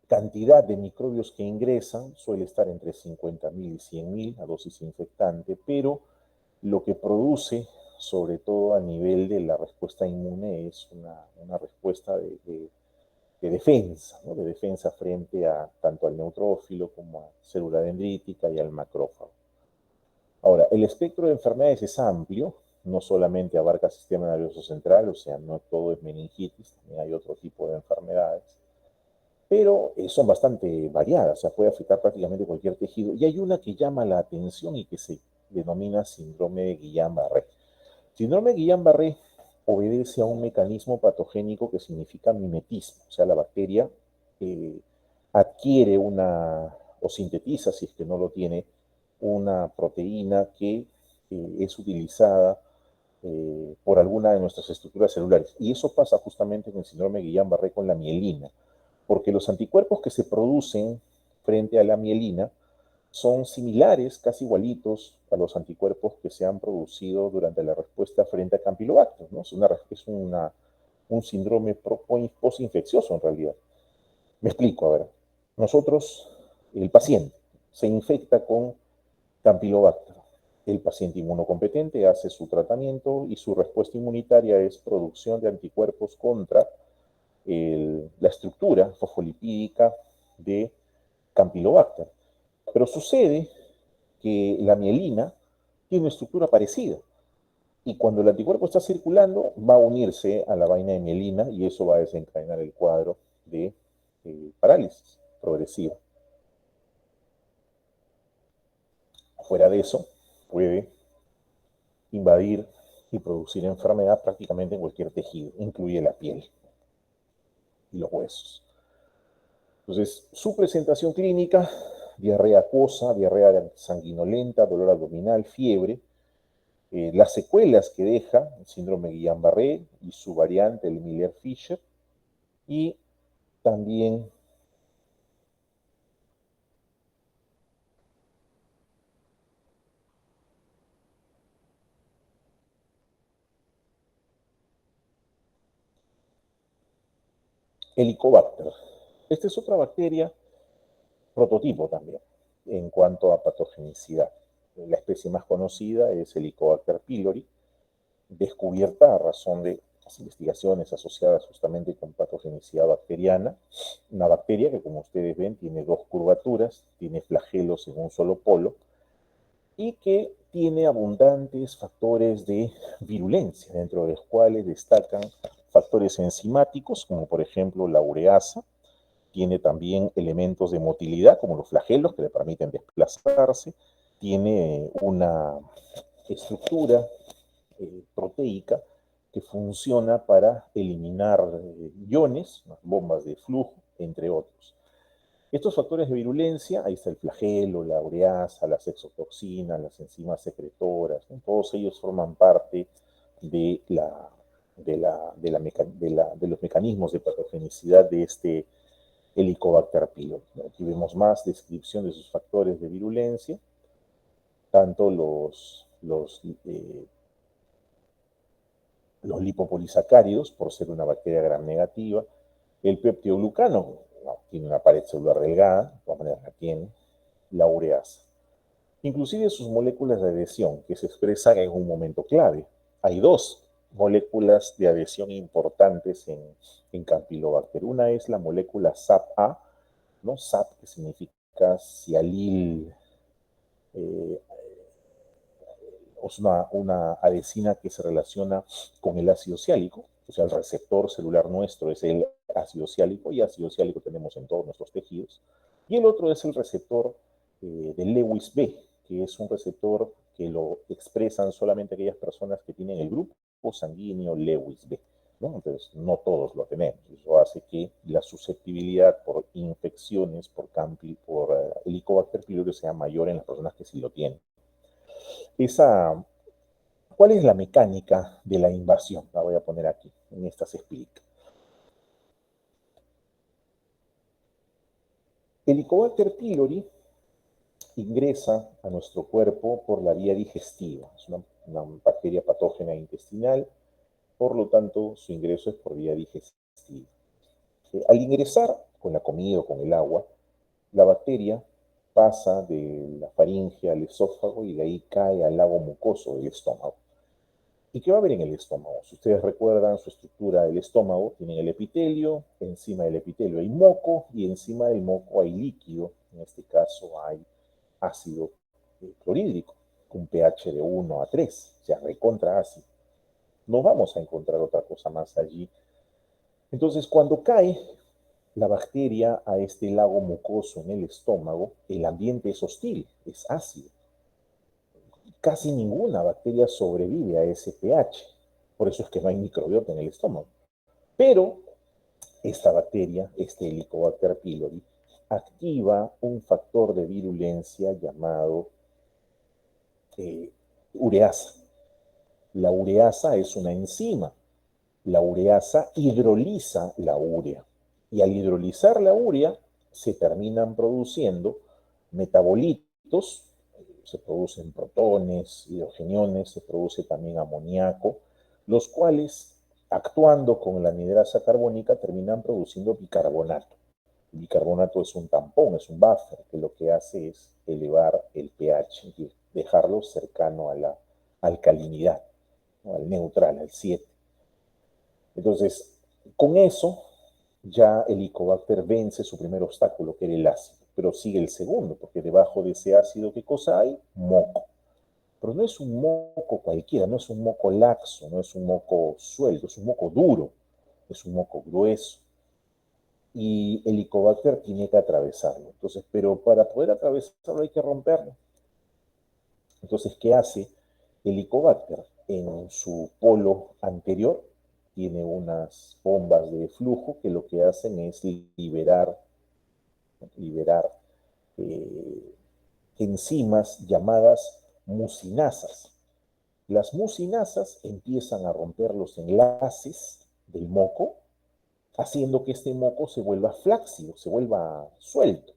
S1: cantidad de microbios que ingresan suele estar entre 50.000 y 100.000 a dosis infectante, pero lo que produce, sobre todo a nivel de la respuesta inmune, es una respuesta de defensa, ¿no? De defensa frente a tanto al neutrófilo como a célula dendrítica y al macrófago. Ahora, el espectro de enfermedades es amplio, no solamente abarca el sistema nervioso central, o sea, no todo es meningitis, también hay otro tipo de enfermedades, pero son bastante variadas, o sea, puede afectar prácticamente cualquier tejido. Y hay una que llama la atención y que se denomina síndrome de Guillain-Barré. Síndrome de Guillain-Barré obedece a un mecanismo patogénico que significa mimetismo, o sea, la bacteria eh, adquiere o sintetiza, si es que no lo tiene, una proteína que es utilizada por alguna de nuestras estructuras celulares. Y eso pasa justamente en el síndrome de Guillain-Barré con la mielina, porque los anticuerpos que se producen frente a la mielina son similares, casi igualitos a los anticuerpos que se han producido durante la respuesta frente a Campylobacter, ¿no? Un síndrome postinfeccioso en realidad. Me explico, a ver. Nosotros, el paciente, se infecta con Campylobacter. El paciente inmunocompetente hace su tratamiento y su respuesta inmunitaria es producción de anticuerpos contra la estructura fosfolipídica de Campylobacter. Pero sucede que la mielina tiene una estructura parecida. Y cuando el anticuerpo está circulando, va a unirse a la vaina de mielina y eso va a desencadenar el cuadro de parálisis progresiva. Fuera de eso, puede invadir y producir enfermedad prácticamente en cualquier tejido, incluye la piel y los huesos. Entonces, su presentación clínica: diarrea acuosa, diarrea sanguinolenta, dolor abdominal, fiebre. Las secuelas que deja el síndrome Guillain-Barré y su variante, el Miller-Fisher, y también Helicobacter. Esta es otra bacteria prototipo también en cuanto a patogenicidad. La especie más conocida es Helicobacter pylori, descubierta a razón de las investigaciones asociadas justamente con patogenicidad bacteriana. Una bacteria que, como ustedes ven, tiene dos curvaturas, tiene flagelos en un solo polo y que tiene abundantes factores de virulencia, dentro de los cuales destacan factores enzimáticos, como por ejemplo la ureasa. Tiene también elementos de motilidad, como los flagelos, que le permiten desplazarse. Tiene una estructura proteica que funciona para eliminar iones, bombas de flujo, entre otros. Estos factores de virulencia, ahí está el flagelo, la ureasa, las exotoxinas, las enzimas secretoras, ¿no? Todos ellos forman parte de, de los mecanismos de patogenicidad de este Helicobacter pylori. Aquí vemos más descripción de sus factores de virulencia, tanto los lipopolisacáridos, por ser una bacteria gram negativa, el peptidoglucano, no, tiene una pared celular delgada, de todas maneras la tiene, la ureasa. Inclusive sus moléculas de adhesión, que se expresan en un momento clave. Hay dos moléculas de adhesión importantes en Campylobacter. Una es la molécula SAP-A, ¿no? SAP, que significa sialil, eh, es una adhesina que se relaciona con el ácido ciálico, o sea, el receptor celular nuestro es el ácido ciálico, y ácido ciálico tenemos en todos nuestros tejidos. Y el otro es el receptor de Lewis B, que es un receptor que lo expresan solamente aquellas personas que tienen el grupo sanguíneo Lewis B, ¿no? Entonces, no todos lo tenemos. Eso hace que la susceptibilidad por infecciones por Helicobacter pylori sea mayor en las personas que sí lo tienen. ¿Cuál es la mecánica de la invasión? La voy a poner aquí, en esta se explica. Helicobacter pylori ingresa a nuestro cuerpo por la vía digestiva. Es una bacteria patógena intestinal, por lo tanto, su ingreso es por vía digestiva. Al ingresar con la comida o con el agua, la bacteria pasa de la faringe al esófago y de ahí cae al lago mucoso del estómago. ¿Y qué va a haber en el estómago? Si ustedes recuerdan su estructura del estómago, tienen el epitelio, encima del epitelio hay moco y encima del moco hay líquido. En este caso hay ácido clorhídrico, con pH de 1 a 3, o sea, recontra ácido. No vamos a encontrar otra cosa más allí. Entonces, cuando cae la bacteria a este lago mucoso en el estómago, el ambiente es hostil, es ácido. Casi ninguna bacteria sobrevive a ese pH. Por eso es que no hay microbiota en el estómago. Pero esta bacteria, este Helicobacter pylori, activa un factor de virulencia llamado ureasa. La ureasa es una enzima. La ureasa hidroliza la urea. Y al hidrolizar la urea, se terminan produciendo metabolitos, se producen protones, hidrogeniones, se produce también amoníaco, los cuales, actuando con la anhidrasa carbónica, terminan produciendo bicarbonato. El bicarbonato es un tampón, es un buffer, que lo que hace es elevar el pH, y dejarlo cercano a la alcalinidad, ¿no? Al neutral, al 7. Entonces, con eso, ya el Helicobacter vence su primer obstáculo, que era el ácido, pero sigue el segundo, porque debajo de ese ácido, ¿qué cosa hay? Moco. Pero no es un moco cualquiera, no es un moco laxo, no es un moco suelto, es un moco duro, es un moco grueso. Y el Helicobacter tiene que atravesarlo. Entonces, pero para poder atravesarlo hay que romperlo. Entonces, ¿qué hace el Helicobacter? En su polo anterior tiene unas bombas de flujo que lo que hacen es liberar eh, enzimas llamadas mucinasas. Las mucinasas empiezan a romper los enlaces del moco, haciendo que este moco se vuelva flácido, se vuelva suelto.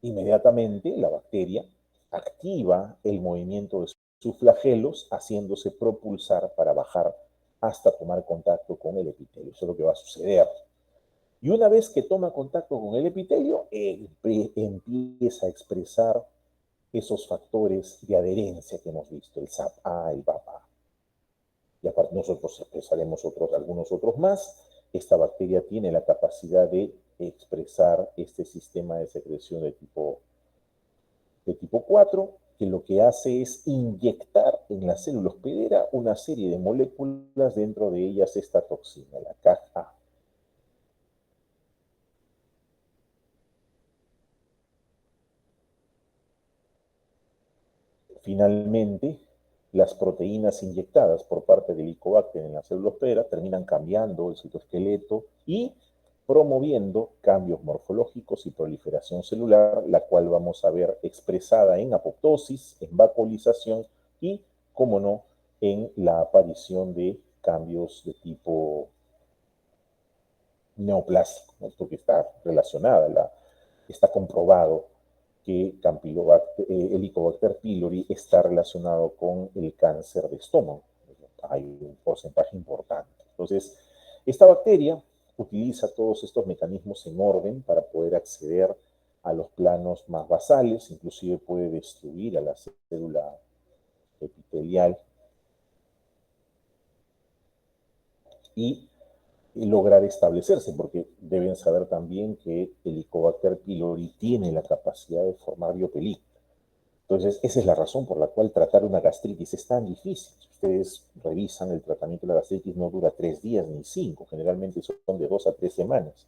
S1: Inmediatamente la bacteria activa el movimiento de sus flagelos, haciéndose propulsar para bajar hasta tomar contacto con el epitelio. Eso es lo que va a suceder. Y una vez que toma contacto con el epitelio, empieza a expresar esos factores de adherencia que hemos visto, el SAP-A, el BAP-A. Y aparte nosotros expresaremos algunos otros más. Esta bacteria tiene la capacidad de expresar este sistema de secreción de tipo 4, que lo que hace es inyectar en la célula hospedera una serie de moléculas, dentro de ellas esta toxina, la CAG-A. Finalmente, las proteínas inyectadas por parte del Helicobacter en la célula hospedera terminan cambiando el citoesqueleto y promoviendo cambios morfológicos y proliferación celular, la cual vamos a ver expresada en apoptosis, en vacuolización y, como no, en la aparición de cambios de tipo neoplásico, ¿no? Porque está relacionada, está comprobado que Helicobacter pylori está relacionado con el cáncer de estómago. Hay un porcentaje importante. Entonces, esta bacteria utiliza todos estos mecanismos en orden para poder acceder a los planos más basales, inclusive puede destruir a la célula epitelial y lograr establecerse, porque deben saber también que el Helicobacter pylori tiene la capacidad de formar biopelícula. Entonces, esa es la razón por la cual tratar una gastritis es tan difícil. Si ustedes revisan, el tratamiento de la gastritis no dura 3 días ni 5, generalmente son de 2 a 3 semanas,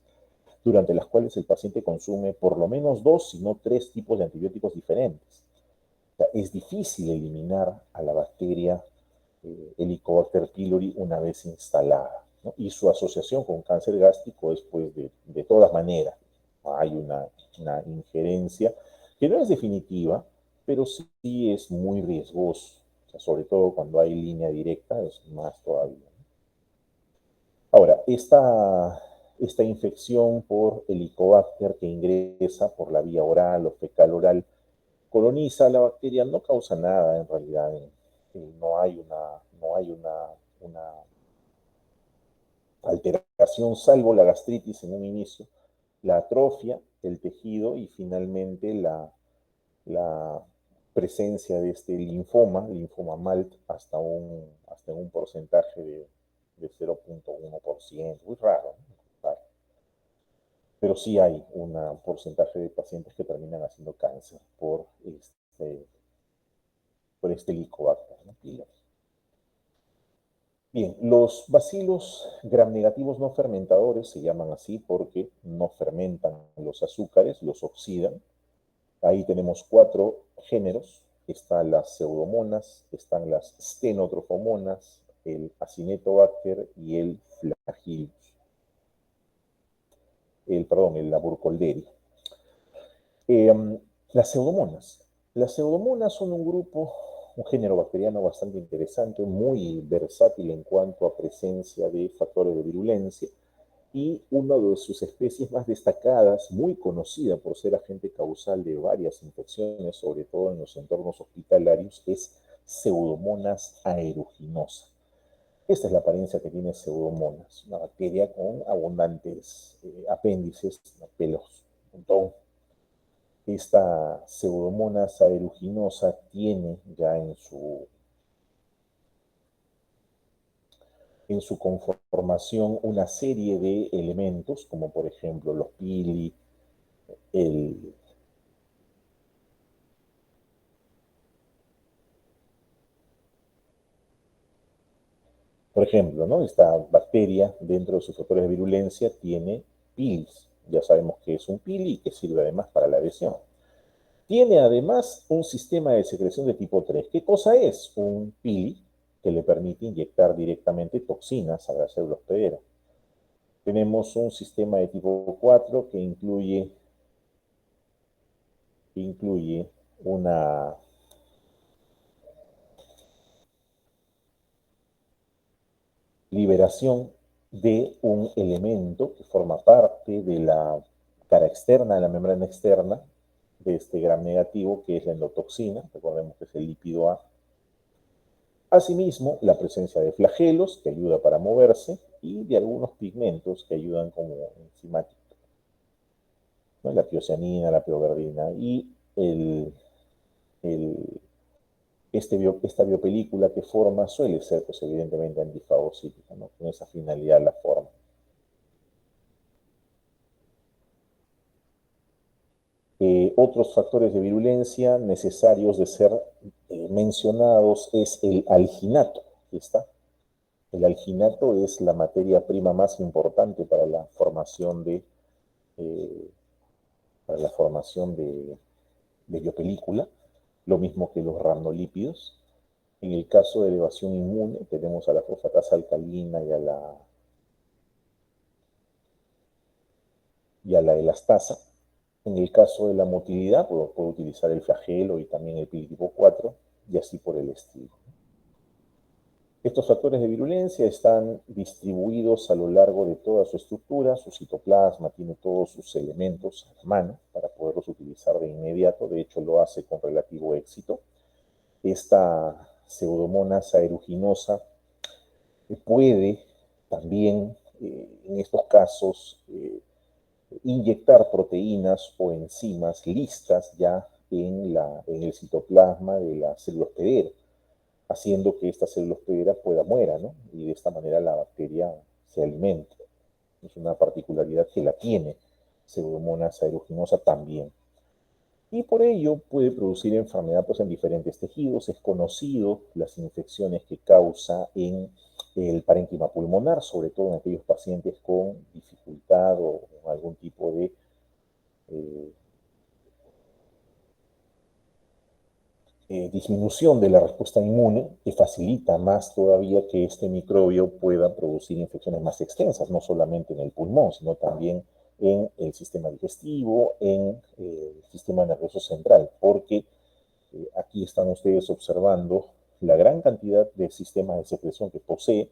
S1: durante las cuales el paciente consume por lo menos 2, si no 3 tipos de antibióticos diferentes. O sea, es difícil eliminar a la bacteria Helicobacter pylori una vez instalada, ¿no? Y su asociación con cáncer gástrico es, pues, de todas maneras. Hay una injerencia que no es definitiva, pero sí es muy riesgoso. O sea, sobre todo cuando hay línea directa, es más todavía. Ahora, esta infección por Helicobacter que ingresa por la vía oral o fecal oral coloniza la bacteria, no causa nada en realidad. No hay una alteración, salvo la gastritis en un inicio, la atrofia del tejido y finalmente la presencia de este linfoma MALT, hasta un porcentaje de 0,1%, muy raro, ¿no? Raro. Pero sí hay un porcentaje de pacientes que terminan haciendo cáncer por este Helicobacter, ¿no? Bien, los bacilos gram negativos no fermentadores se llaman así porque no fermentan los azúcares, los oxidan. Ahí tenemos 4 géneros. Están las pseudomonas, están las stenotrofomonas, el acinetobacter y el flagellus. El Burkholderia. Eh, las pseudomonas. Las pseudomonas son un grupo un género bacteriano bastante interesante, muy versátil en cuanto a presencia de factores de virulencia y una de sus especies más destacadas, muy conocida por ser agente causal de varias infecciones, sobre todo en los entornos hospitalarios, es Pseudomonas aeruginosa. Esta es la apariencia que tiene Pseudomonas, una bacteria con abundantes apéndices, pelos, un montón. Esta Pseudomonas aeruginosa tiene ya en su conformación una serie de elementos, como por ejemplo los pili, el, por ejemplo, ¿no? Esta bacteria dentro de sus factores de virulencia tiene pilis. Ya sabemos que es un pili y que sirve además para la adhesión. Tiene además un sistema de secreción de tipo 3. ¿Qué cosa es? Un pili que le permite inyectar directamente toxinas a la célula hospedera. Tenemos un sistema de tipo 4 que incluye una liberación de un elemento que forma parte de la cara externa, de la membrana externa de este gram negativo, que es la endotoxina, recordemos que es el lípido A. Asimismo, la presencia de flagelos, que ayuda para moverse, y de algunos pigmentos que ayudan como enzimáticos, ¿no? La piocianina, la pioverdina, y el, esta biopelícula que forma suele ser, pues evidentemente, antifagocítica, ¿no? Con esa finalidad la forma. Otros factores de virulencia necesarios de ser mencionados es el alginato. ¿Está? El alginato es la materia prima más importante eh, para la formación de biopelícula, lo mismo que los ramnolípidos. En el caso de elevación inmune, tenemos a la fosfatasa alcalina y a la elastasa. En el caso de la motilidad, puedo utilizar el flagelo y también el pili tipo 4, y así por el estilo. Estos factores de virulencia están distribuidos a lo largo de toda su estructura, su citoplasma tiene todos sus elementos a la mano para poderlos utilizar de inmediato, de hecho lo hace con relativo éxito. Esta Pseudomonas aeruginosa puede también, en estos casos, inyectar proteínas o enzimas listas ya en el citoplasma de la célula hospedera, haciendo que esta célula hospedera muera, ¿no? Y de esta manera la bacteria se alimenta. Es una particularidad que la tiene Pseudomonas aeruginosa también. Y por ello puede producir enfermedad pues, en diferentes tejidos. Es conocido las infecciones que causa en el parénquima pulmonar, sobre todo en aquellos pacientes con dificultad o algún tipo de eh, disminución de la respuesta inmune, que facilita más todavía que este microbio pueda producir infecciones más extensas, no solamente en el pulmón, sino también en el sistema digestivo, en el sistema nervioso central, porque aquí están ustedes observando la gran cantidad de sistemas de secreción que posee,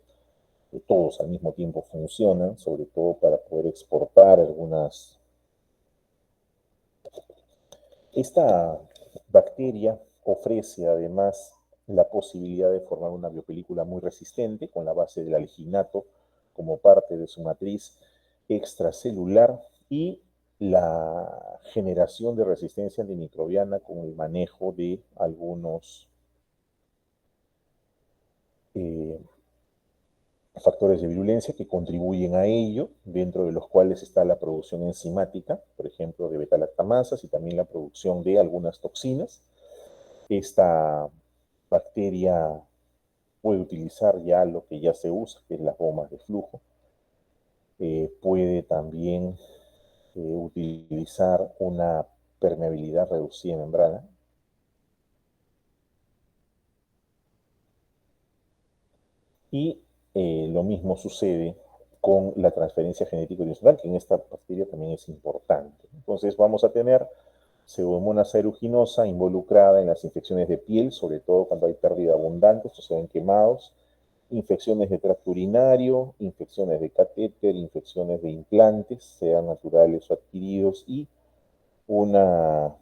S1: que todos al mismo tiempo funcionan, sobre todo para poder exportar algunas. Esta bacteria ofrece además la posibilidad de formar una biopelícula muy resistente con la base del alginato como parte de su matriz extracelular y la generación de resistencia antimicrobiana con el manejo de algunos eh, factores de virulencia que contribuyen a ello, dentro de los cuales está la producción enzimática, por ejemplo, de beta-lactamasas y también la producción de algunas toxinas. Esta bacteria puede utilizar ya lo que ya se usa, que es las bombas de flujo. Puede también utilizar una permeabilidad reducida de membrana. Y lo mismo sucede con la transferencia genética horizontal, que en esta bacteria también es importante. Entonces vamos a tener Pseudomonas aeruginosa involucrada en las infecciones de piel, sobre todo cuando hay pérdida abundante, estos se ven quemados, infecciones de tracto urinario, infecciones de catéter, infecciones de implantes, sean naturales o adquiridos, y una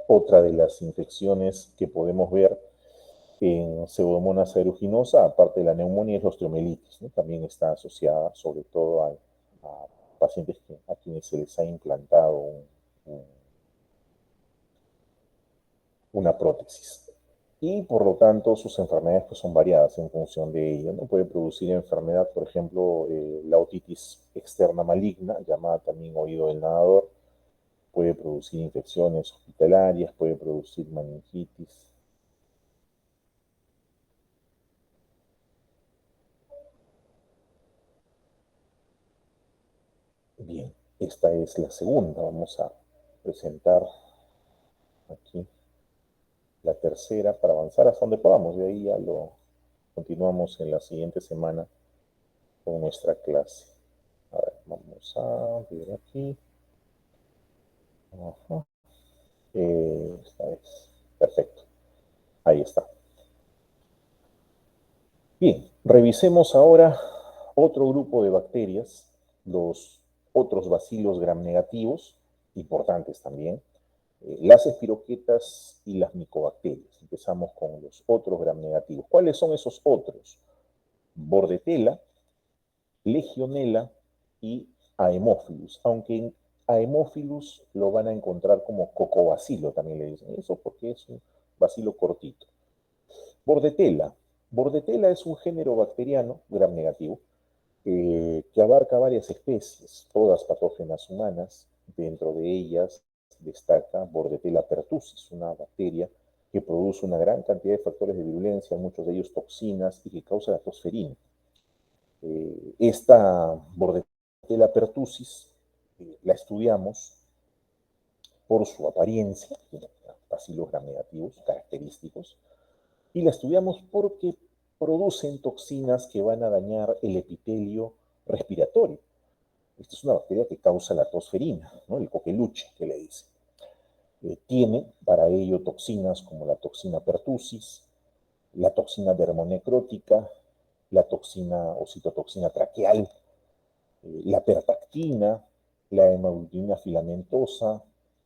S1: otra de las infecciones que podemos ver en Pseudomonas aeruginosa, aparte de la neumonía, es la osteomielitis, ¿no? También está asociada sobre todo a pacientes a quienes se les ha implantado una prótesis. Y por lo tanto sus enfermedades pues, son variadas en función de ello, ¿no? Puede producir enfermedad, por ejemplo, la otitis externa maligna, llamada también oído del nadador, puede producir infecciones hospitalarias, puede producir meningitis. Bien, esta es la segunda. Vamos a presentar aquí la tercera para avanzar hasta donde podamos. De ahí ya lo continuamos en la siguiente semana con nuestra clase. A ver, vamos a ver aquí. Ajá. Esta es. Perfecto. Ahí está. Bien, revisemos ahora otro grupo de bacterias, los otros bacilos gram negativos, importantes también, las espiroquetas y las micobacterias. Empezamos con los otros gram negativos. ¿Cuáles son esos otros? Bordetella, Legionella y Haemophilus, aunque en Haemophilus lo van a encontrar como cocobacilo, también le dicen eso porque es un bacilo cortito. Bordetella. Bordetella es un género bacteriano, gram negativo, que abarca varias especies, todas patógenas humanas. Dentro de ellas destaca Bordetella pertussis, una bacteria que produce una gran cantidad de factores de virulencia, muchos de ellos toxinas, y que causa la tosferina. Esta Bordetella pertussis la estudiamos por su apariencia, tiene bacilos gram negativos característicos, y la estudiamos porque producen toxinas que van a dañar el epitelio respiratorio. Esta es una bacteria que causa la tosferina, ¿no? El coqueluche que le dicen. Tiene para ello toxinas como la toxina pertussis, la toxina dermonecrótica, la toxina o citotoxina traqueal, la pertactina, la hemaglutinina filamentosa,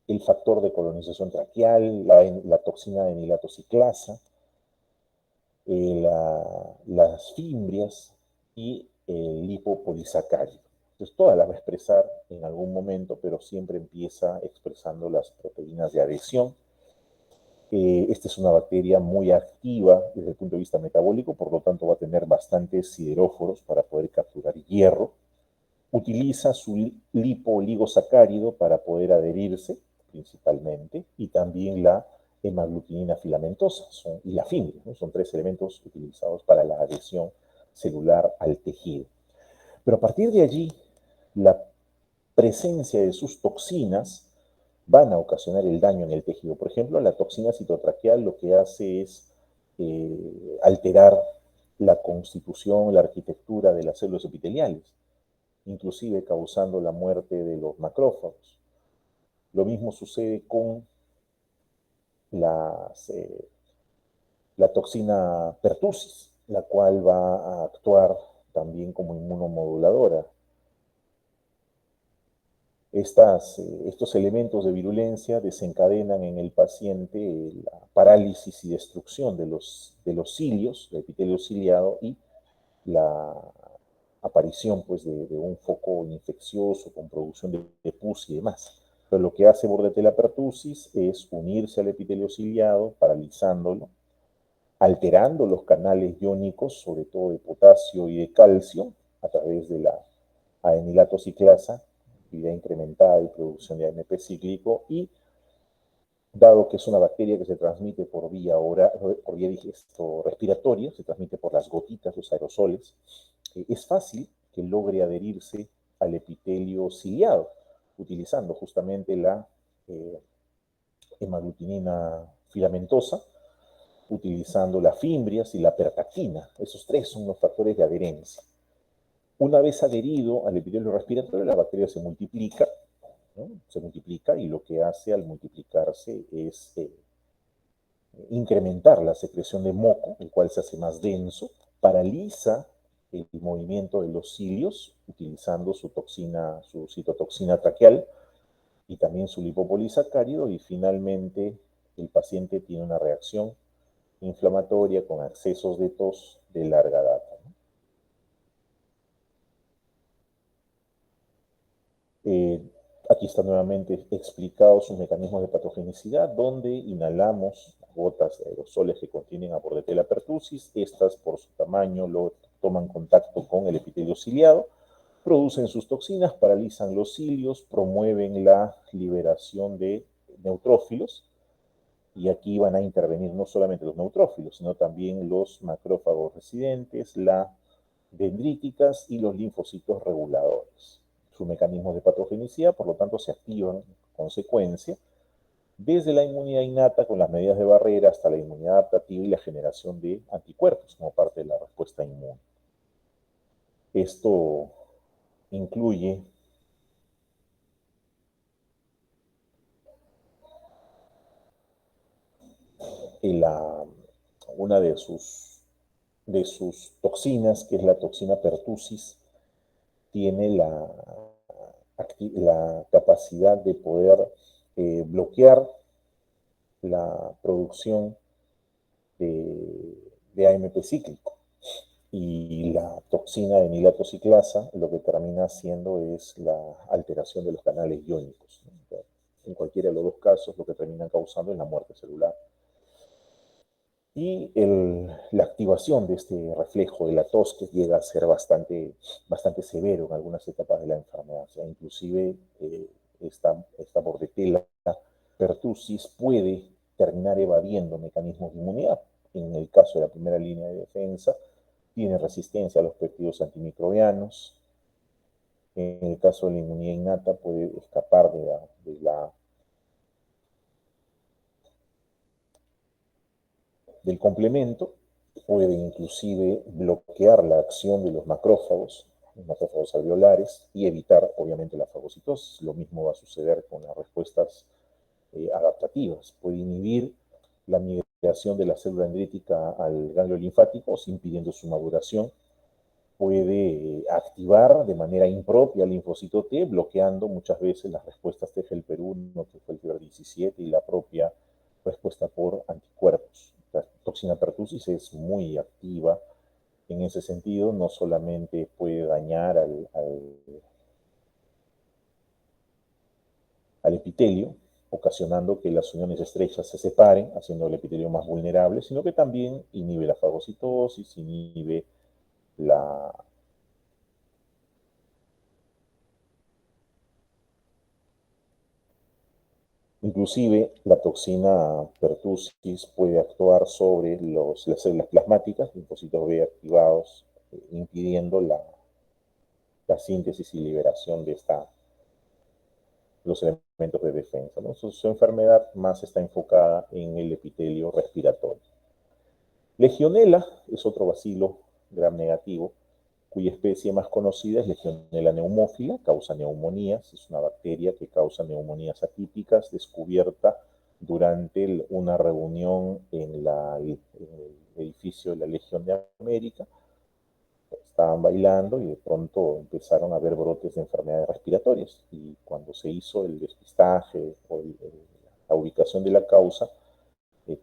S1: el factor de colonización traqueal, la toxina de enilatociclasa, las fimbrias y el lipopolisacárido. Entonces, todas las va a expresar en algún momento, pero siempre empieza expresando las proteínas de adhesión. Esta es una bacteria muy activa desde el punto de vista metabólico, por lo tanto va a tener bastantes sideróforos para poder capturar hierro. Utiliza su lipoligosacárido para poder adherirse, principalmente, y también la hemaglutinina filamentosa y la fibra, ¿no? Son tres elementos utilizados para la adhesión celular al tejido. Pero a partir de allí, la presencia de sus toxinas van a ocasionar el daño en el tejido. Por ejemplo, la toxina citotraqueal lo que hace es alterar la constitución, la arquitectura de las células epiteliales, inclusive causando la muerte de los macrófagos. Lo mismo sucede con las, la toxina pertussis, la cual va a actuar también como inmunomoduladora. Estos elementos de virulencia desencadenan en el paciente la parálisis y destrucción de los cilios, del epitelio ciliado, y la aparición pues, de un foco infeccioso con producción de pus y demás. Pero lo que hace Bordetella pertussis es unirse al epitelio ciliado, paralizándolo, alterando los canales iónicos, sobre todo de potasio y de calcio, a través de la aenilatociclasa, actividad incrementada y producción de AMP cíclico, y dado que es una bacteria que se transmite por vía oral, por vía respiratoria, se transmite por las gotitas, los aerosoles, es fácil que logre adherirse al epitelio ciliado, utilizando justamente la hemaglutinina filamentosa, utilizando las fimbrias y la pertactina. Esos tres son los factores de adherencia. Una vez adherido al epitelio respiratorio, la bacteria se multiplica, ¿no? Se multiplica y lo que hace al multiplicarse es incrementar la secreción de moco, el cual se hace más denso, paraliza el movimiento de los cilios utilizando su toxina, su citotoxina traqueal y también su lipopolisacárido, y finalmente el paciente tiene una reacción inflamatoria con accesos de tos de larga data. Eh, Aquí está nuevamente explicado sus mecanismos de patogenicidad, donde inhalamos gotas de aerosoles que contienen a Bordetella pertussis. Estas, por su tamaño, lo toman contacto con el epitelio ciliado, producen sus toxinas, paralizan los cilios, promueven la liberación de neutrófilos, y aquí van a intervenir no solamente los neutrófilos, sino también los macrófagos residentes, las dendríticas y los linfocitos reguladores. Sus mecanismos de patogenicidad, por lo tanto, se activan en consecuencia, desde la inmunidad innata con las medidas de barrera hasta la inmunidad adaptativa y la generación de anticuerpos como parte de la respuesta inmune. Esto incluye la, una de sus toxinas, que es la toxina pertussis, tiene la capacidad de poder bloquear la producción de AMP cíclico. Y la toxina de nilatociclasa lo que termina haciendo es la alteración de los canales iónicos, ¿no? En cualquiera de los dos casos, lo que termina causando es la muerte celular. Y la activación de este reflejo de la tos, que llega a ser bastante severo en algunas etapas de la enfermedad. O sea, inclusive esta Bordetella pertussis puede terminar evadiendo mecanismos de inmunidad. En el caso de la primera línea de defensa, tiene resistencia a los péptidos antimicrobianos. En el caso de la inmunidad innata, puede escapar del complemento, puede inclusive bloquear la acción de los macrófagos alveolares, y evitar, obviamente, la fagocitosis. Lo mismo va a suceder con las respuestas adaptativas. Puede inhibir la migración de la célula dendrítica al ganglio linfático, impidiendo su maduración. Puede activar de manera impropia el linfocito T, bloqueando muchas veces las respuestas T helper 1, que fue el fiebre 17, y la propia respuesta por anticuerpos. La toxina pertussis es muy activa en ese sentido. No solamente puede dañar al epitelio, ocasionando que las uniones estrechas se separen, haciendo el epitelio más vulnerable, sino que también inhibe la fagocitosis, inhibe la Inclusive, la toxina pertussis puede actuar sobre las células plasmáticas, linfocitos B activados, impidiendo la síntesis y liberación de los elementos de defensa, ¿no? Su enfermedad más está enfocada en el epitelio respiratorio. Legionela es otro bacilo gram negativo, cuya especie más conocida es Legionella pneumófila, causa neumonías. Es una bacteria que causa neumonías atípicas, descubierta durante una reunión en el edificio de la Legión de América. Estaban bailando y de pronto empezaron a haber brotes de enfermedades respiratorias. Y cuando se hizo el despistaje o la ubicación de la causa,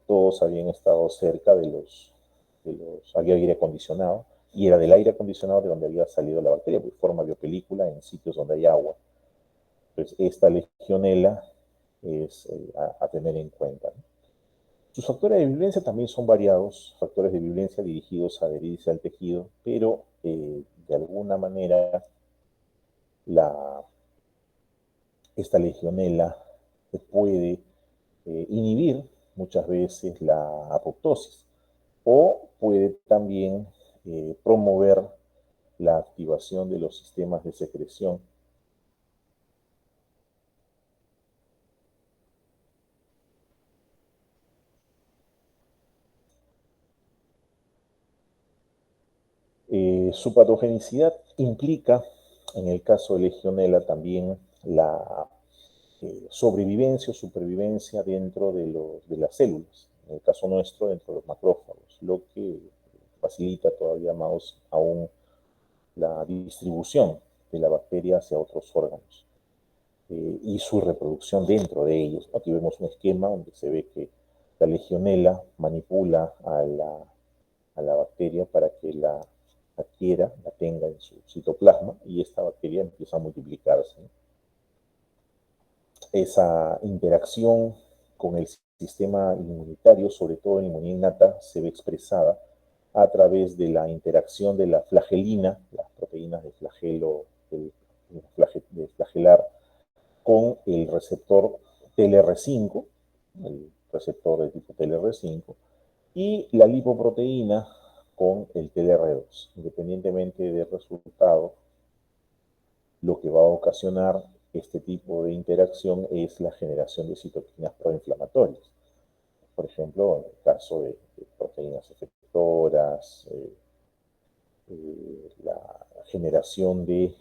S1: todos habían estado cerca había aire acondicionado, y era del aire acondicionado de donde había salido la bacteria, porque forma biopelícula en sitios donde hay agua. Entonces, esta legionela es a tener en cuenta, ¿no? Sus factores de virulencia también son variados, factores de virulencia dirigidos a adherirse al tejido, pero de alguna manera la, esta legionela puede inhibir muchas veces la apoptosis, o puede también promover la activación de los sistemas de secreción Su patogenicidad implica, en el caso de Legionella, también la sobrevivencia o supervivencia dentro de las células, en el caso nuestro, dentro de los macrófagos, lo que facilita todavía más aún la distribución de la bacteria hacia otros órganos y su reproducción dentro de ellos. Aquí vemos un esquema donde se ve que la legionela manipula a la bacteria para que la adquiera, la tenga en su citoplasma y esta bacteria empieza a multiplicarse. Esa interacción con el sistema inmunitario, sobre todo en inmunidad innata, se ve expresada a través de la interacción de la flagelina, las proteínas de flagelo, de flagelar, con el receptor TLR5, el receptor de tipo TLR5, y la lipoproteína con el TLR2. Independientemente del resultado, lo que va a ocasionar este tipo de interacción es la generación de citoquinas proinflamatorias. Por ejemplo, en el caso de proteínas efectoras, la generación de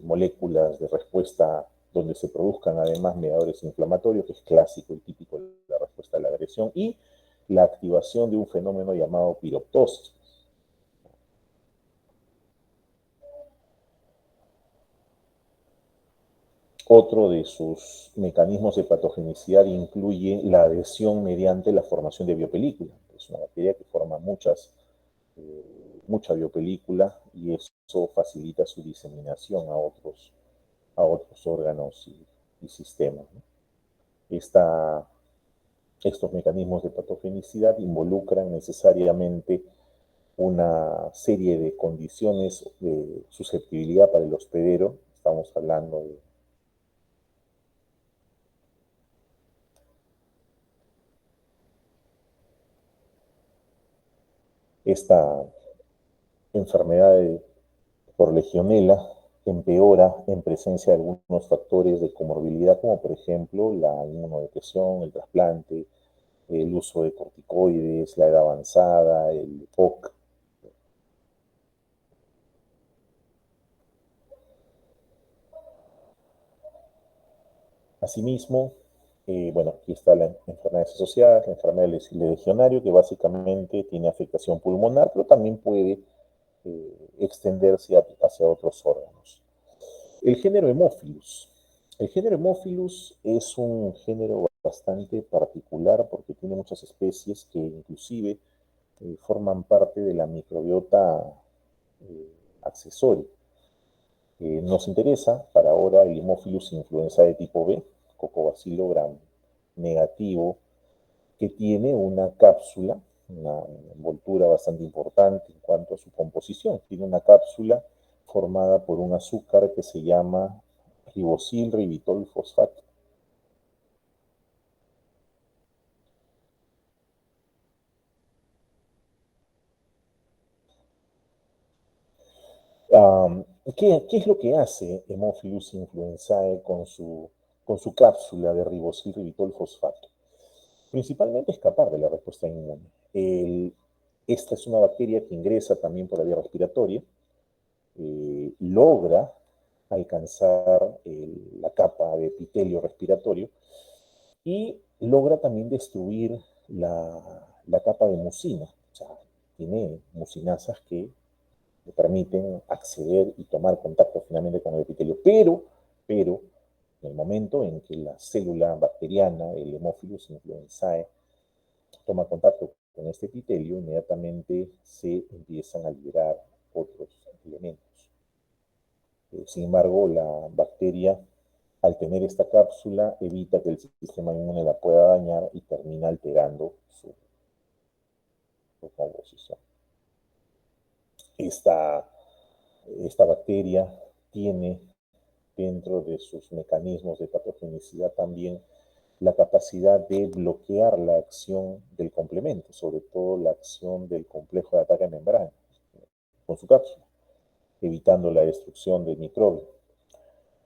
S1: moléculas de respuesta donde se produzcan además mediadores inflamatorios, que es clásico y típico de la respuesta a la agresión, y la activación de un fenómeno llamado piroptosis. Otro de sus mecanismos de patogenicidad incluye la adhesión mediante la formación de biopelícula. Es una bacteria que forma mucha biopelícula y eso facilita su diseminación a otros órganos y sistemas, ¿no? Estos mecanismos de patogenicidad involucran necesariamente una serie de condiciones de susceptibilidad para el hospedero. Estamos hablando de esta enfermedad por legionela empeora en presencia de algunos factores de comorbilidad, como por ejemplo la inmunodepresión, el trasplante, el uso de corticoides, la edad avanzada, el POC. Asimismo, bueno, aquí está la enfermedad asociada, la enfermedad del legionario, que básicamente tiene afectación pulmonar, pero también puede extenderse hacia otros órganos. El género Haemophilus. El género Haemophilus es un género bastante particular porque tiene muchas especies que inclusive forman parte de la microbiota accesoria. Nos interesa para ahora el Haemophilus influenzae tipo B, Cocobacilo gram negativo, que tiene una cápsula, una envoltura bastante importante en cuanto a su composición. Tiene una cápsula formada por un azúcar que se llama ribosil ribitol fosfato. ¿Qué es lo que hace Haemophilus influenzae con su cápsula de ribosil ribitol fosfato? Principalmente escapar de la respuesta inmune. Esta es una bacteria que ingresa también por la vía respiratoria, logra alcanzar la capa de epitelio respiratorio y logra también destruir la capa de mucina. O sea, tiene mucinasas que le permiten acceder y tomar contacto finalmente con el epitelio. Pero, en el momento en que la célula bacteriana, el Haemophilus influenzae, toma contacto con este epitelio, inmediatamente se empiezan a liberar otros elementos. Sin embargo, la bacteria, al tener esta cápsula, evita que el sistema inmune la pueda dañar y termina alterando su composición. Esta, esta bacteria tiene dentro de sus mecanismos de patogenicidad también la capacidad de bloquear la acción del complemento, sobre todo la acción del complejo de ataque a membrana, con su cápsula, evitando la destrucción del microbio.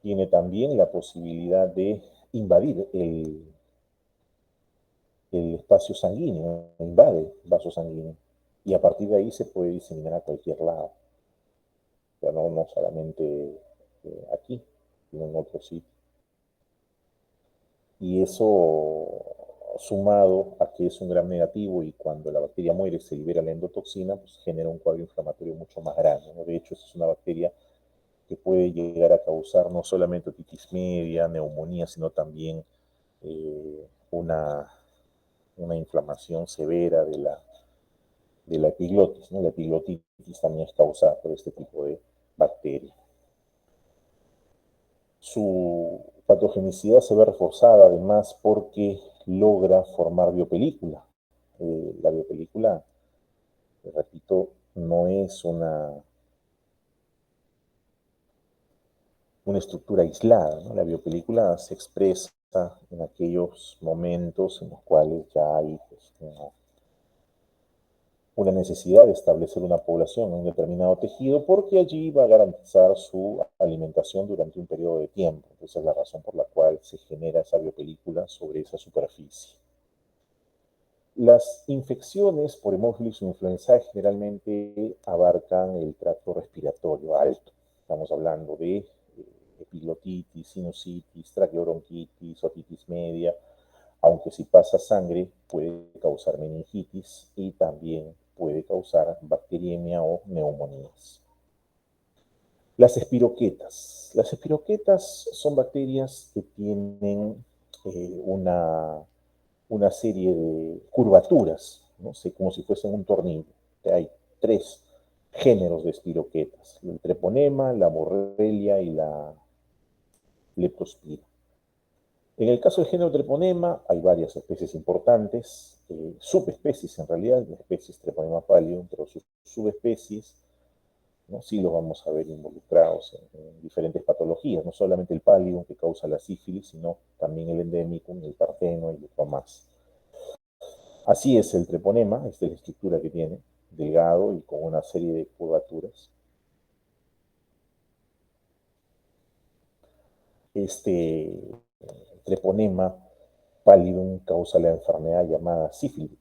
S1: Tiene también la posibilidad de invadir el espacio sanguíneo, invade el vaso sanguíneo, y a partir de ahí se puede diseminar a cualquier lado. sea, no solamente aquí, sino en otros sitios. Y eso, sumado a que es un gram negativo y cuando la bacteria muere se libera la endotoxina, pues genera un cuadro inflamatorio mucho más grande, ¿no? De hecho, esa es una bacteria que puede llegar a causar no solamente otitis media, neumonía, sino también una inflamación severa de la epiglotis, ¿no? La epiglotitis también es causada por este tipo de bacteria. Su patogenicidad se ve reforzada además porque logra formar biopelícula. La biopelícula, repito, no es una estructura aislada, ¿no? La biopelícula se expresa en aquellos momentos en los cuales ya hay pues, una necesidad de establecer una población en un determinado tejido porque allí va a garantizar su alimentación durante un periodo de tiempo. Esa es la razón por la cual se genera esa biopelícula sobre esa superficie. Las infecciones por hemófilis o influenza generalmente abarcan el tracto respiratorio alto. Estamos hablando de epiglotitis, sinusitis, traqueobronquitis, otitis media, aunque si pasa sangre puede causar meningitis y también puede causar bacteriemia o neumonías. Las espiroquetas. Las espiroquetas son bacterias que tienen una serie de curvaturas, ¿no? Como si fuesen un tornillo. Hay tres géneros de espiroquetas: el treponema, la borrelia y la leptospira. En el caso del género treponema hay varias especies importantes, subespecies en realidad, la especie es Treponema pallidum, pero sus subespecies, ¿no? Sí los vamos a ver involucrados en diferentes patologías, no solamente el pallidum que causa la sífilis, sino también el endemicum, el parteno y otro más. Así es el treponema, esta es la estructura que tiene, delgado y con una serie de curvaturas. Este treponema pallidum causa la enfermedad llamada sífilis.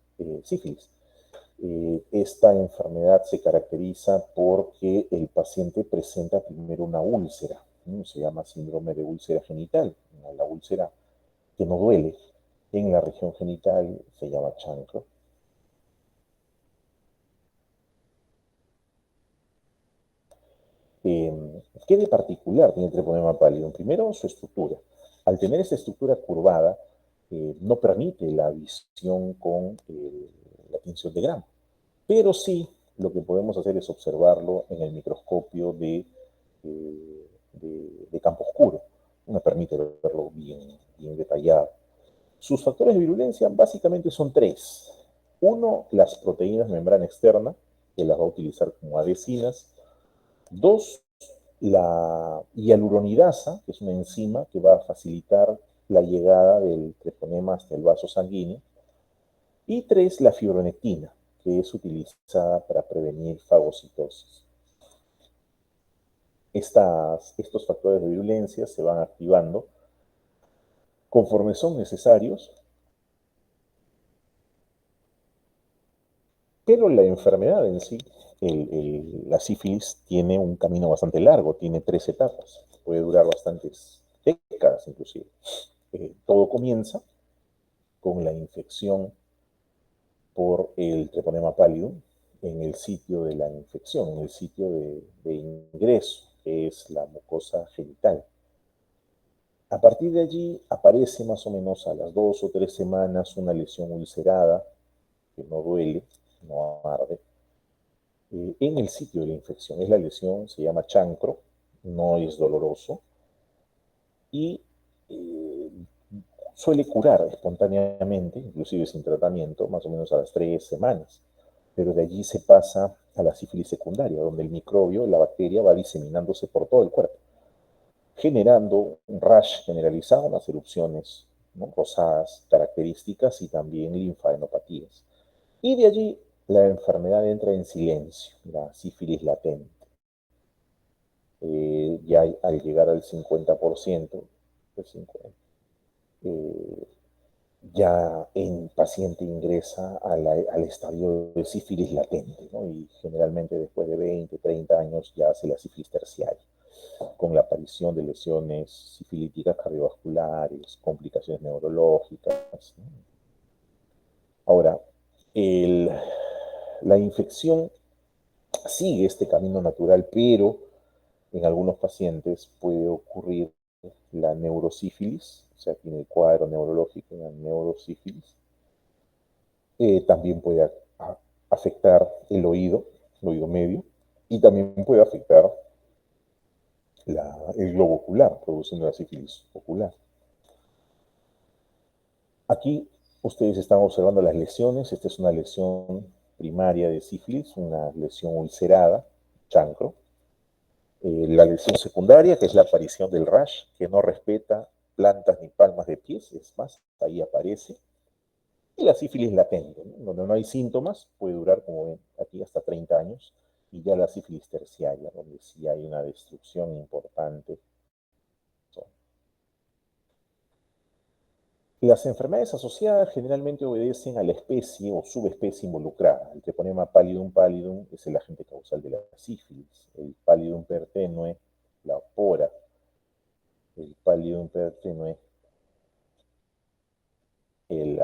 S1: Esta enfermedad se caracteriza porque el paciente presenta primero una úlcera, ¿no? Se llama síndrome de úlcera genital. La úlcera que no duele en la región genital se llama chancro. ¿Qué de particular tiene el treponema pallidum? Primero, su estructura. Al tener esta estructura curvada, no permite la visión con la tinción de Gram. Pero sí, lo que podemos hacer es observarlo en el microscopio de campo oscuro. Nos permite verlo bien detallado. Sus factores de virulencia básicamente son tres. Uno, las proteínas de membrana externa, que las va a utilizar como adhesinas. Dos, la hialuronidasa, que es una enzima que va a facilitar la llegada del treponema hasta el vaso sanguíneo. Y tres, la fibronectina, que es utilizada para prevenir fagocitosis. Estos factores de virulencia se van activando conforme son necesarios, pero la enfermedad en sí, la sífilis, tiene un camino bastante largo, tiene 3 etapas, puede durar bastantes décadas inclusive. Todo comienza con la infección por el treponema pallidum en el sitio de la infección, en el sitio de ingreso, que es la mucosa genital. A partir de allí aparece más o menos a las 2 o 3 semanas una lesión ulcerada que no duele, no arde, en el sitio de la infección. Es la lesión, se llama chancro, no es doloroso y eh, suele curar espontáneamente, inclusive sin tratamiento, más o menos a las 3 semanas. Pero de allí se pasa a la sífilis secundaria, donde el microbio, la bacteria, va diseminándose por todo el cuerpo, generando un rash generalizado, unas erupciones, ¿no?, rosadas, características, y también linfadenopatías. Y de allí la enfermedad entra en silencio, la sífilis latente. Ya al llegar al 50%, pues 50, ya el paciente ingresa al estadio de sífilis latente, ¿no? Y generalmente después de 20, 30 años ya hace la sífilis terciaria, con la aparición de lesiones sifilíticas cardiovasculares, complicaciones neurológicas, ¿no? Ahora, el, la infección sigue este camino natural, pero en algunos pacientes puede ocurrir la neurosífilis, o sea, tiene el cuadro neurológico, una neurosífilis. También puede afectar el oído medio, y también puede afectar el globo ocular, produciendo la sífilis ocular. Aquí ustedes están observando las lesiones. Esta es una lesión primaria de sífilis, una lesión ulcerada, chancro. La lesión secundaria, que es la aparición del rash, que no respeta plantas ni palmas de pies, es más, ahí aparece. Y la sífilis latente, ¿no? Donde no hay síntomas, puede durar, como ven aquí, hasta 30 años. Y ya la sífilis terciaria, donde sí hay una destrucción importante. Las enfermedades asociadas generalmente obedecen a la especie o subespecie involucrada. El treponema pallidum pallidum es el agente causal de la sífilis. El pallidum pertenue, la pora, el pallidum pertenue, el,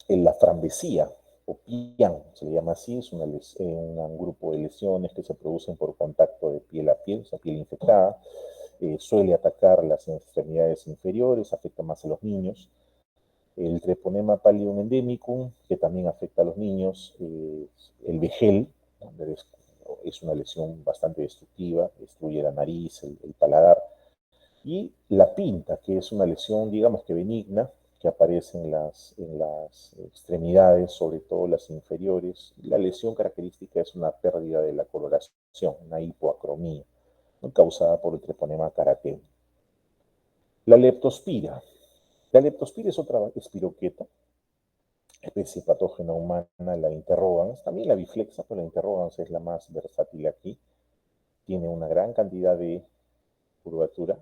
S1: la frambesía o pian, se le llama así, es un grupo de lesiones que se producen por contacto de piel a piel, o sea, piel infectada. Suele atacar las extremidades inferiores, afecta más a los niños. El treponema pallidum endemicum, que también afecta a los niños. El vejel, es una lesión bastante destructiva, destruye la nariz, el paladar. Y la pinta, que es una lesión, digamos que benigna, que aparece en las extremidades, sobre todo las inferiores. La lesión característica es una pérdida de la coloración, una hipoacromía, ¿no? Causada por el treponema carateum. La leptospira. La leptospira es otra espiroqueta, especie patógena humana, la interrogans, también la biflexa, pero la interrogans es la más versátil aquí. Tiene una gran cantidad de curvatura.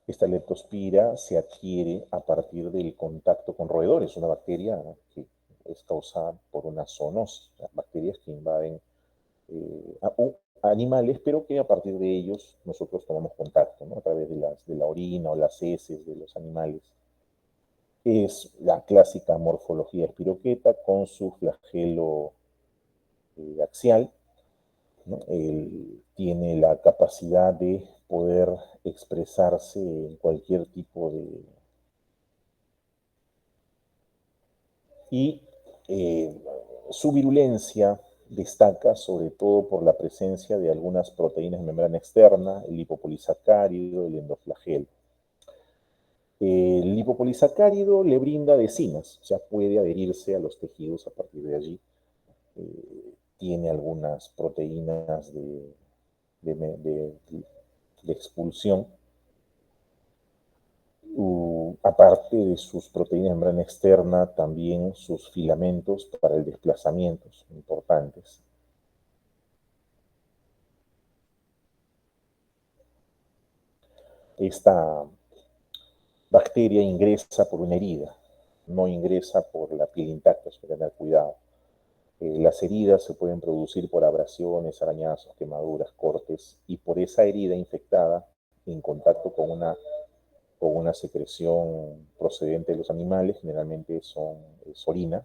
S1: Esta leptospira se adquiere a partir del contacto con roedores, una bacteria que es causada por una zoonosis, bacterias que invaden animales, pero que a partir de ellos nosotros tomamos contacto, ¿no? A través de la orina o las heces de los animales. Es la clásica morfología espiroqueta con su flagelo axial, ¿no? Tiene la capacidad de poder expresarse en cualquier tipo de... Y eh, su virulencia destaca sobre todo por la presencia de algunas proteínas de membrana externa, el lipopolisacárido, el endoflagelo. El lipopolisacárido le brinda decinas, o sea, puede adherirse a los tejidos a partir de allí. Tiene algunas proteínas de, de, de expulsión, aparte de sus proteínas de membrana externa, también sus filamentos para el desplazamiento son importantes. Esta bacteria ingresa por una herida, no ingresa por la piel intacta, hay que tener cuidado. Las heridas se pueden producir por abrasiones, arañazos, quemaduras, cortes, y por esa herida infectada, en contacto con una secreción procedente de los animales, generalmente es orina,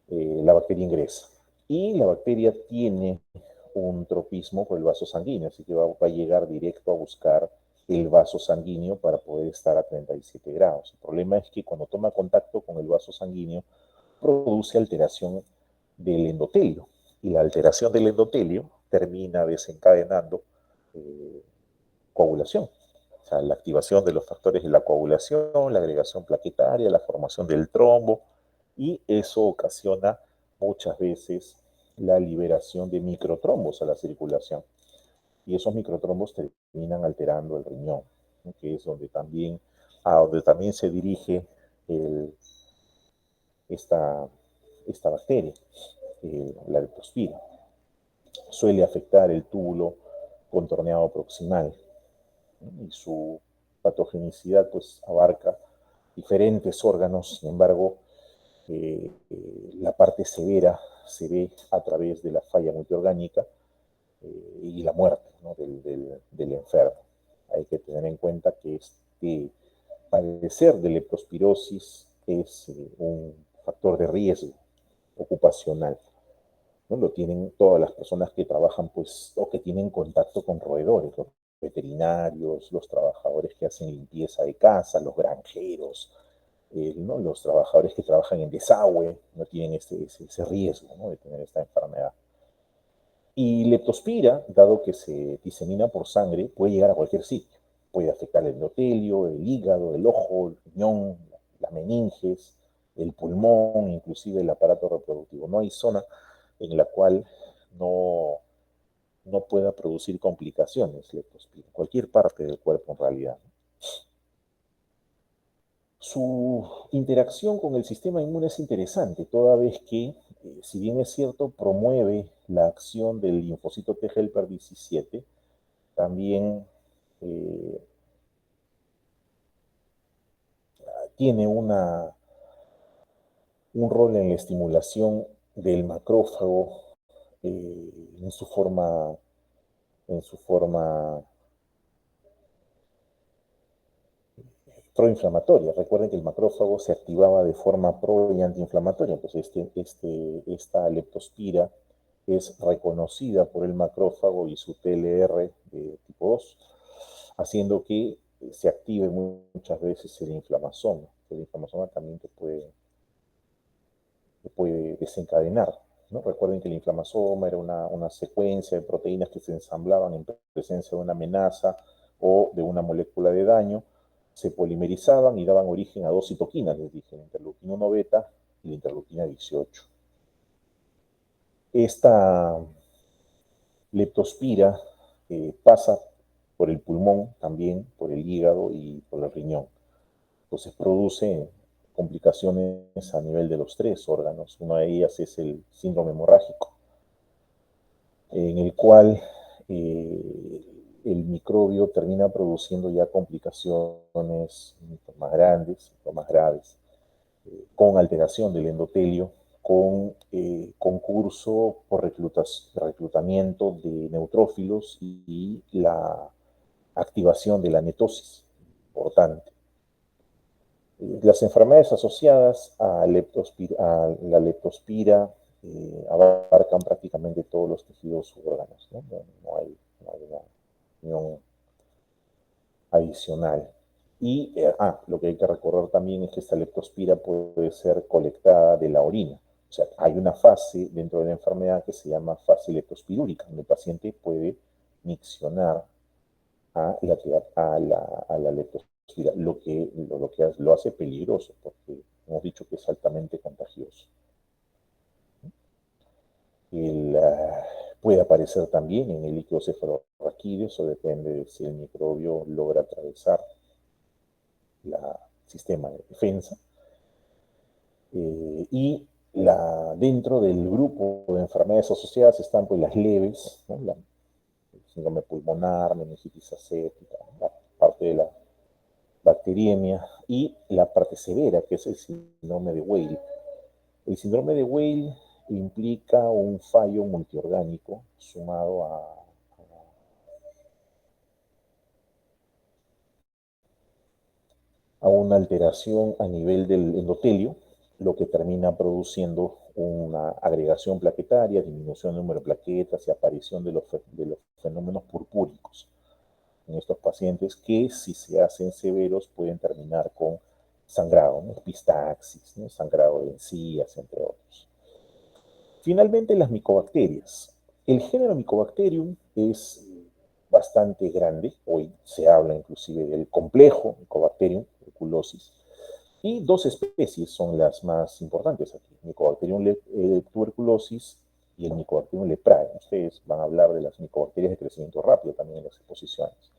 S1: la bacteria ingresa. Y la bacteria tiene un tropismo por el vaso sanguíneo, así que va a llegar directo a buscar el vaso sanguíneo para poder estar a 37 grados. El problema es que cuando toma contacto con el vaso sanguíneo, produce alteración del endotelio. Y la alteración del endotelio termina desencadenando eh, coagulación. O sea, la activación de los factores de la coagulación, la agregación plaquetaria, la formación del trombo, y eso ocasiona muchas veces la liberación de microtrombos a la circulación. Y esos microtrombos terminan alterando el riñón, ¿no? Que es a donde también se dirige el, esta, esta bacteria, la leptospira. Suele afectar el túbulo contorneado proximal, ¿no? Y su patogenicidad pues abarca diferentes órganos, sin embargo, la parte severa se ve a través de la falla multiorgánica y la muerte, ¿no?, del enfermo. Hay que tener en cuenta que padecer de leptospirosis es un factor de riesgo ocupacional, ¿no? Lo tienen todas las personas que trabajan, pues, o que tienen contacto con roedores, los veterinarios, los trabajadores que hacen limpieza de casa, los granjeros, ¿no? Los trabajadores que trabajan en desagüe no tienen ese riesgo, ¿no?, de tener esta enfermedad. Y leptospira, dado que se disemina por sangre, puede llegar a cualquier sitio. Puede afectar el endotelio, el hígado, el ojo, el riñón, las meninges, el pulmón, inclusive el aparato reproductivo. No hay zona en la cual no, no pueda producir complicaciones leptospira. Cualquier parte del cuerpo en realidad. Su interacción con el sistema inmune es interesante, toda vez que, si bien es cierto, promueve la acción del linfocito T helper 17, también eh, tiene un rol en la estimulación del macrófago en su forma proinflamatoria. Recuerden que el macrófago se activaba de forma pro y antiinflamatoria, entonces esta leptospira es reconocida por el macrófago y su TLR de tipo 2, haciendo que se active muchas veces el inflamasoma. El inflamasoma también te puede desencadenar, ¿no? Recuerden que el inflamasoma era una secuencia de proteínas que se ensamblaban en presencia de una amenaza o de una molécula de daño, se polimerizaban y daban origen a dos citoquinas, les dije, la interleuquina 1 beta y la interleuquina 18. Esta leptospira pasa por el pulmón también, por el hígado y por el riñón. Entonces produce complicaciones a nivel de los tres órganos. Una de ellas es el síndrome hemorrágico, en el cual el microbio termina produciendo ya complicaciones más grandes, más graves, con alteración del endotelio, con concurso por reclutamiento de neutrófilos y la activación de la netosis, importante. Las enfermedades asociadas a la leptospira abarcan prácticamente todos los tejidos u órganos, ¿no? No hay una opinión adicional. Y lo que hay que recordar también es que esta leptospira puede ser colectada de la orina. O sea, hay una fase dentro de la enfermedad que se llama fase leptospirúrica, donde el paciente puede miccionar a la leptospira, lo que lo hace peligroso, porque hemos dicho que es altamente contagioso. El, puede aparecer también en el líquido cefalorraquídeo, eso depende de si el microbio logra atravesar el sistema de defensa. Y dentro del grupo de enfermedades asociadas están pues las leves, ¿no? El síndrome pulmonar, meningitis acética, la parte de la bacteriemia, y la parte severa, que es el síndrome de Weil. El síndrome de Weil implica un fallo multiorgánico sumado a una alteración a nivel del endotelio, lo que termina produciendo una agregación plaquetaria, disminución del número de plaquetas y aparición de los fenómenos purpúricos en estos pacientes, que si se hacen severos pueden terminar con sangrado, ¿no? Epistaxis, ¿no? Sangrado de encías, entre otros. Finalmente, las micobacterias. El género Mycobacterium es bastante grande. Hoy se habla inclusive del complejo Mycobacterium tuberculosis. Y dos especies son las más importantes aquí: Mycobacterium tuberculosis y el Mycobacterium leprae. Ustedes van a hablar de las micobacterias de crecimiento rápido también en las exposiciones.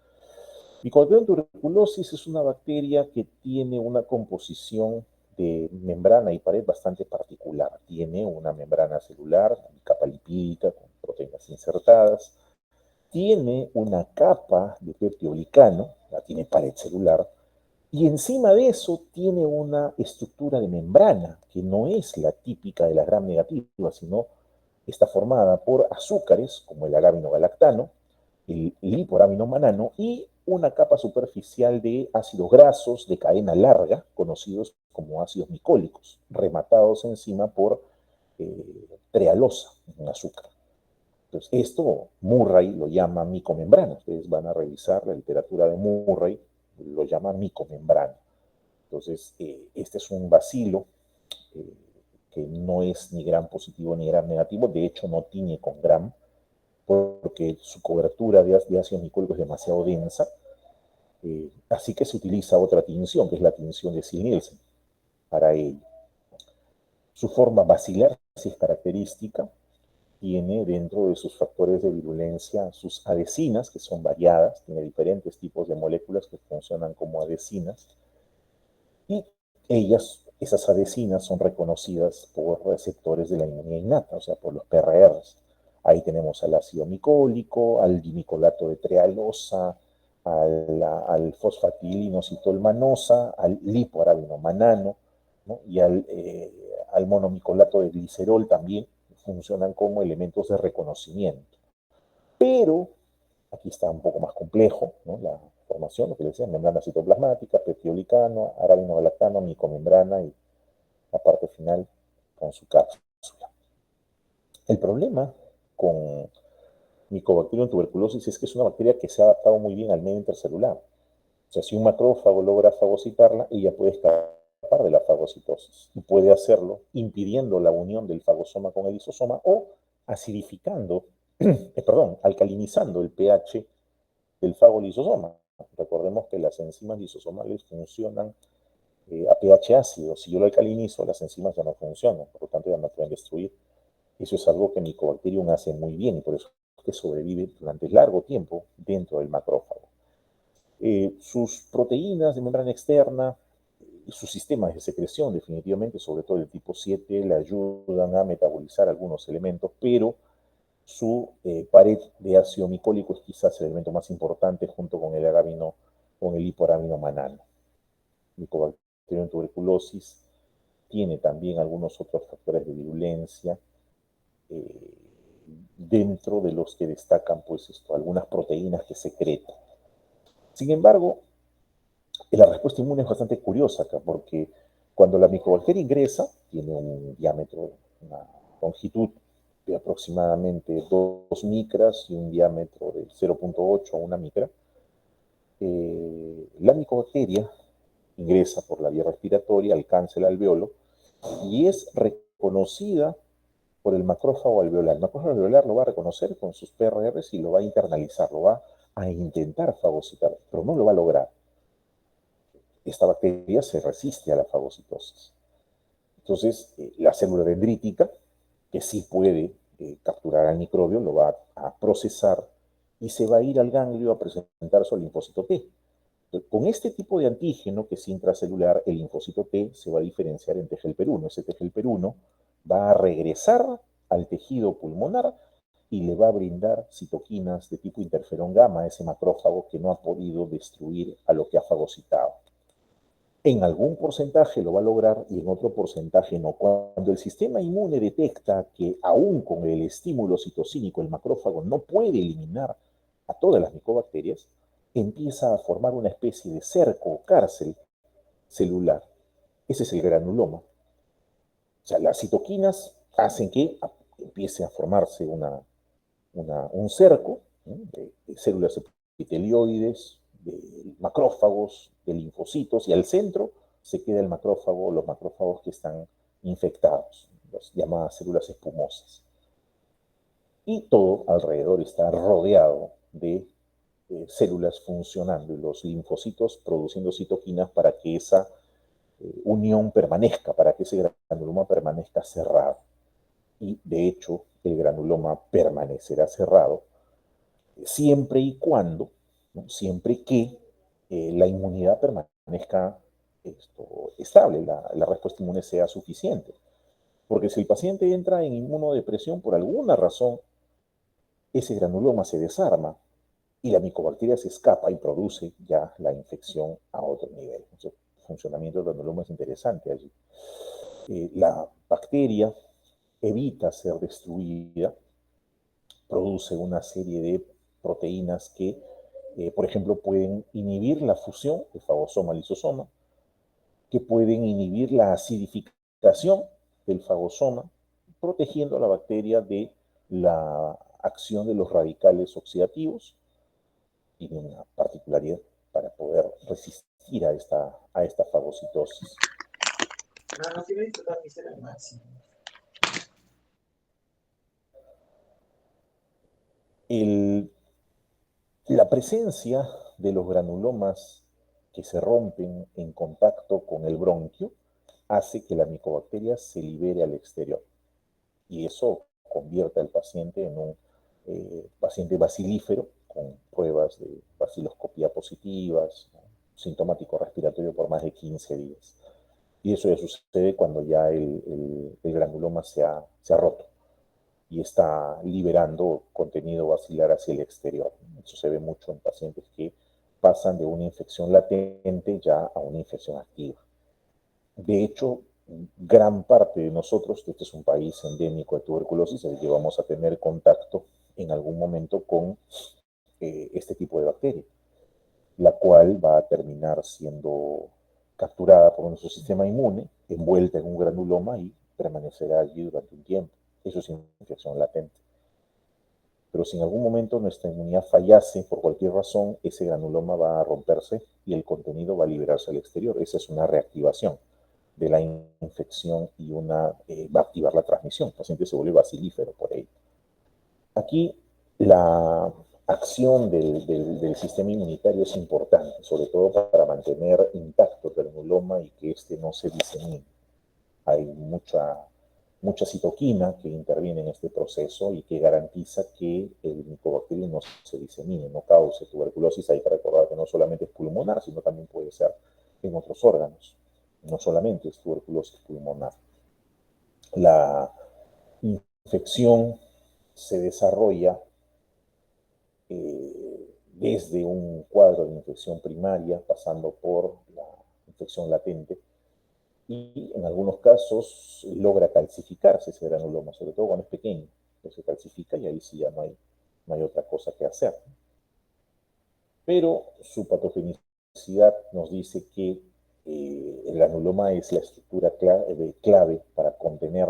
S1: Mycobacterium tuberculosis es una bacteria que tiene una composición de membrana y pared bastante particular. Tiene una membrana celular, capa lipídica, con proteínas insertadas. tiene una capa de peptidoglicano, la tiene pared celular, y encima de eso tiene una estructura de membrana, que no es la típica de la gram negativa, sino está formada por azúcares, como el araminogalactano, el liporaminomanano, y una capa superficial de ácidos grasos de cadena larga, conocidos como ácidos micólicos, rematados encima por trealosa, un azúcar. Entonces, esto Murray lo llama micomembrana. Ustedes van a revisar la literatura de Murray, lo llama micomembrana. Entonces, este es un bacilo eh, que no es ni gram positivo ni gram negativo, de hecho no tiñe con gram, porque su cobertura de ácido micólico es demasiado densa, así que se utiliza otra tinción, que es la tinción de Ziehl-Neelsen, para ello. Su forma bacilar sí es característica, tiene dentro de sus factores de virulencia sus adhesinas, que son variadas, tiene diferentes tipos de moléculas que funcionan como adhesinas, y esas adhesinas son reconocidas por receptores de la inmunidad innata, o sea, por los PRRs. Ahí tenemos al ácido micólico, al dimicolato de trealosa, al fosfatilinositolmanosa, al lipoarabinomanano, ¿no? Y al monomicolato de glicerol también funcionan como elementos de reconocimiento. Pero aquí está un poco más complejo, ¿no? La formación, lo que les decía, membrana citoplasmática, peptidoglicano, araminogalactano, micomembrana y la parte final con su cápsula. El problema con Mycobacterium tuberculosis es que es una bacteria que se ha adaptado muy bien al medio intercelular. O sea, si un macrófago logra fagocitarla, ella puede escapar de la fagocitosis y puede hacerlo impidiendo la unión del fagosoma con el lisosoma o acidificando, alcalinizando el pH del fagolisosoma. Recordemos que las enzimas lisosomales funcionan a pH ácido. Si yo lo alcalinizo, las enzimas ya no funcionan, por lo tanto ya no pueden destruir. Eso es algo que Mycobacterium hace muy bien y por eso es que sobrevive durante largo tiempo dentro del macrófago. Sus proteínas de membrana externa y sus sistemas de secreción, definitivamente, sobre todo el tipo 7, le ayudan a metabolizar algunos elementos, pero su pared de ácido micólico es quizás el elemento más importante junto con el hiporaminomanano. Mycobacterium tuberculosis tiene también algunos otros factores de virulencia, eh, dentro de los que destacan pues algunas proteínas que secretan. Sin embargo, la respuesta inmune es bastante curiosa acá, porque cuando la micobacteria ingresa, tiene un diámetro, una longitud de aproximadamente 2 micras y un diámetro de 0.8 a 1 micra, la micobacteria ingresa por la vía respiratoria, alcanza el alveolo y es reconocida por el macrófago alveolar. El macrófago alveolar lo va a reconocer con sus PRRs y lo va a internalizar, lo va a intentar fagocitar, pero no lo va a lograr. Esta bacteria se resiste a la fagocitosis. Entonces, la célula dendrítica, que sí puede capturar al microbio, lo va a procesar y se va a ir al ganglio a presentar su linfocito T. Entonces, con este tipo de antígeno, que es intracelular, el linfocito T se va a diferenciar en TGLP1. Ese TGLP1 va a regresar al tejido pulmonar y le va a brindar citoquinas de tipo interferón gamma a ese macrófago que no ha podido destruir a lo que ha fagocitado. En algún porcentaje lo va a lograr y en otro porcentaje no. Cuando el sistema inmune detecta que aún con el estímulo citocínico el macrófago no puede eliminar a todas las micobacterias, empieza a formar una especie de cerco o cárcel celular. Ese es el granuloma. O sea, las citoquinas hacen que empiece a formarse un cerco, ¿no? de células epitelioides, de macrófagos, de linfocitos, y al centro se queda el macrófago, los macrófagos que están infectados, las llamadas células espumosas. Y todo alrededor está rodeado de células funcionando y los linfocitos produciendo citoquinas para que esa unión permanezca, para que ese granuloma permanezca cerrado. Y de hecho, el granuloma permanecerá cerrado siempre y cuando, ¿no? Siempre que la inmunidad permanezca estable, la respuesta inmune sea suficiente. Porque si el paciente entra en inmunodepresión por alguna razón, ese granuloma se desarma y la micobacteria se escapa y produce ya la infección a otro nivel. Entonces, el funcionamiento del granuloma es interesante allí. La bacteria evita ser destruida, produce una serie de proteínas que, por ejemplo, pueden inhibir la fusión de fagosoma-lisosoma, que pueden inhibir la acidificación del fagosoma, protegiendo a la bacteria de la acción de los radicales oxidativos. Tiene una particularidad para poder resistir a esta fagocitosis. El, la presencia de los granulomas que se rompen en contacto con el bronquio hace que la micobacteria se libere al exterior y eso convierte al paciente en un paciente bacilífero con pruebas de baciloscopía positivas, ¿no? Sintomático respiratorio por más de 15 días. Y eso ya sucede cuando ya el granuloma se ha roto y está liberando contenido basilar hacia el exterior. Eso se ve mucho en pacientes que pasan de una infección latente ya a una infección activa. De hecho, gran parte de nosotros, este es un país endémico de tuberculosis, es que vamos a tener contacto en algún momento con este tipo de bacteria, la cual va a terminar siendo capturada por nuestro sistema inmune, envuelta en un granuloma y permanecerá allí durante un tiempo. Eso es infección latente. Pero si en algún momento nuestra inmunidad fallase por cualquier razón, ese granuloma va a romperse y el contenido va a liberarse al exterior. Esa es una reactivación de la infección y va a activar la transmisión. El paciente se vuelve bacilífero por ello. Aquí la acción del sistema inmunitario es importante, sobre todo para mantener intacto el granuloma y que éste no se disemine. Hay mucha citoquina que interviene en este proceso y que garantiza que el micobacterio no se disemine, no cause tuberculosis. Hay que recordar que no solamente es pulmonar, sino también puede ser en otros órganos. No solamente es tuberculosis pulmonar. La infección se desarrolla desde un cuadro de infección primaria, pasando por la infección latente, y en algunos casos logra calcificarse ese granuloma, sobre todo cuando es pequeño, entonces se calcifica y ahí sí ya no hay otra cosa que hacer. Pero su patogenicidad nos dice que el granuloma es la estructura clave para contener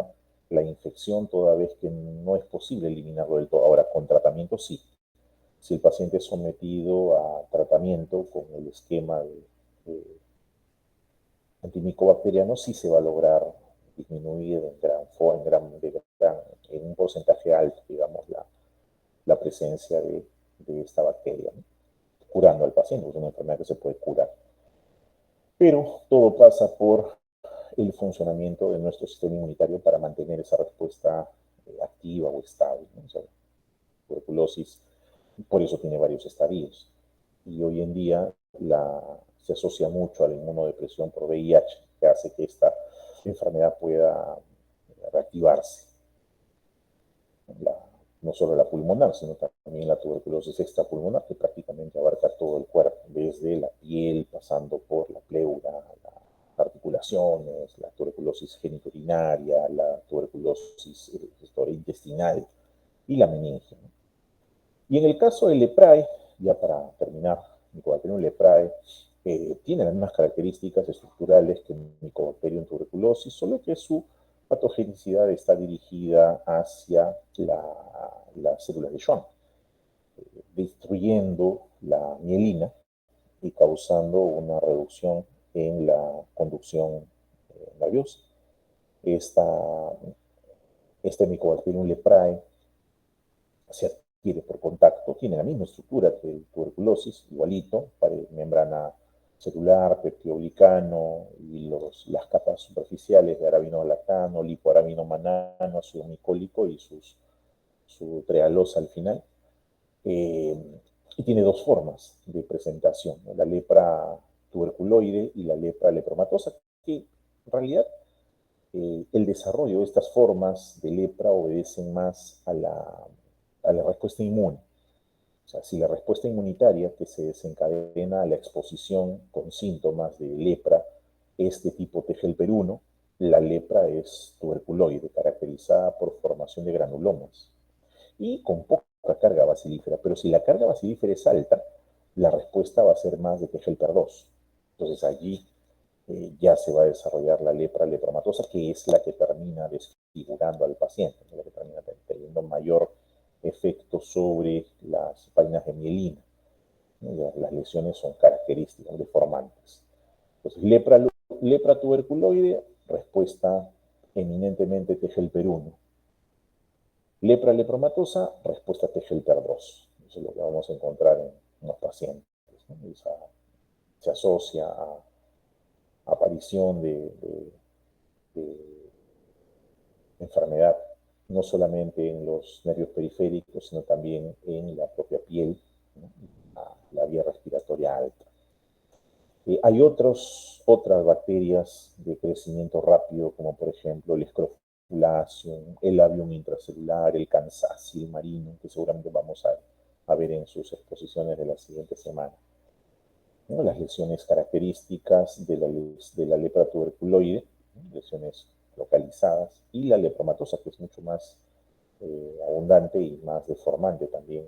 S1: la infección, toda vez que no es posible eliminarlo del todo. Ahora, con tratamiento sí. Si el paciente es sometido a tratamiento con el esquema de antimicobacteriano, sí se va a lograr disminuir en un porcentaje alto, digamos, la presencia de esta bacteria, ¿no? Curando al paciente, es una enfermedad que se puede curar. Pero todo pasa por el funcionamiento de nuestro sistema inmunitario para mantener esa respuesta activa o estable, ¿no? O sea, tuberculosis, por eso tiene varios estadios. Y hoy en día se asocia mucho a la inmunodepresión por VIH, que hace que esta enfermedad pueda reactivarse. La, no solo la pulmonar, sino también la tuberculosis extrapulmonar, que prácticamente abarca todo el cuerpo, desde la piel, pasando por la pleura, las articulaciones, la tuberculosis genitourinaria, la tuberculosis intestinal y la meninge, ¿no? Y en el caso del leprae, ya para terminar, Mycobacterium leprae tiene las mismas características estructurales que Mycobacterium tuberculosis, solo que su patogenicidad está dirigida hacia las células de Schwann, destruyendo la mielina y causando una reducción en la conducción nerviosa. Este Mycobacterium leprae se adquiere por contacto, tiene la misma estructura que el tuberculosis, igualito, membrana celular, peptidoglicano y las capas superficiales de arabinolactano, lipoarabinomanano, ácido micólico y su trealosa al final. Y tiene dos formas de presentación, ¿no? La lepra tuberculoide y la lepra lepromatosa, que en realidad el desarrollo de estas formas de lepra obedecen más a la respuesta inmune. O sea, si la respuesta inmunitaria que se desencadena a la exposición con síntomas de lepra es de tipo TGLPER1, la lepra es tuberculoide, caracterizada por formación de granulomas y con poca carga bacilífera. Pero si la carga bacilífera es alta, la respuesta va a ser más de TGLPER2. Entonces allí ya se va a desarrollar la lepra lepromatosa, que es la que termina desfigurando al paciente, la que termina teniendo mayor efecto sobre las vainas de mielina. Las lesiones son características, deformantes. Entonces, lepra tuberculoide, respuesta eminentemente TGLPER1. Lepra lepromatosa, respuesta TGLPER2. Eso es lo que vamos a encontrar en los pacientes, ¿no? Se asocia a aparición de enfermedad, no solamente en los nervios periféricos, sino también en la propia piel, ¿no? La vía respiratoria alta. Hay otras bacterias de crecimiento rápido, como por ejemplo el Scrofulaceum, el Labium intracelular, el Kansasi marino, que seguramente vamos a ver en sus exposiciones de la siguiente semana, ¿no? Las lesiones características de la lepra tuberculoide, ¿no? Lesiones localizadas, y la lepromatosa, que es mucho más abundante y más deformante también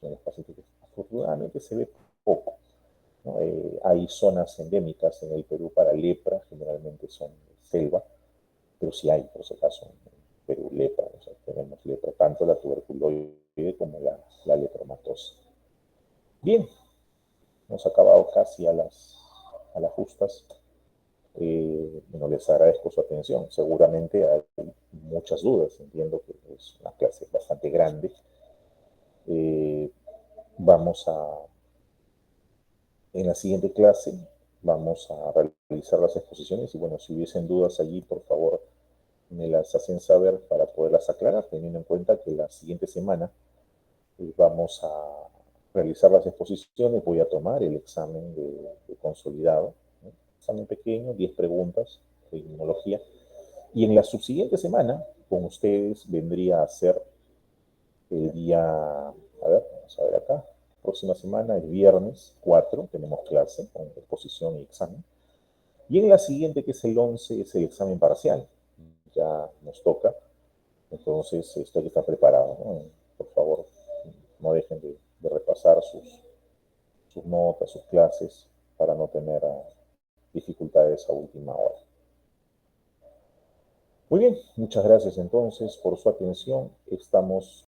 S1: en los pacientes que afortunadamente se ve poco, ¿no? Hay zonas endémicas en el Perú para lepra, generalmente son selva, pero sí hay, por si acaso, en Perú lepra, o sea, tenemos lepra, tanto la tuberculoide como la lepromatosa. Bien, hemos acabado casi a las justas. Bueno, les agradezco su atención. Seguramente hay muchas dudas. Entiendo que es una clase bastante grande. Eh, vamos a, en la siguiente clase, vamos a realizar las exposiciones y bueno, si hubiesen dudas allí, por favor, me las hacen saber para poderlas aclarar, teniendo en cuenta que la siguiente semana vamos a realizar las exposiciones, voy a tomar el examen de consolidado, ¿no? Examen pequeño, 10 preguntas de inmunología, y en la subsiguiente semana con ustedes vendría a ser el día, a ver, vamos a ver acá, próxima semana, el viernes 4, tenemos clase con exposición y examen, y en la siguiente, que es el 11, es el examen parcial, ya nos toca, entonces esto hay que estar preparado, ¿no? Por favor, no dejen de repasar sus notas, sus clases, para no tener dificultades a última hora. Muy bien, muchas gracias entonces por su atención. Estamos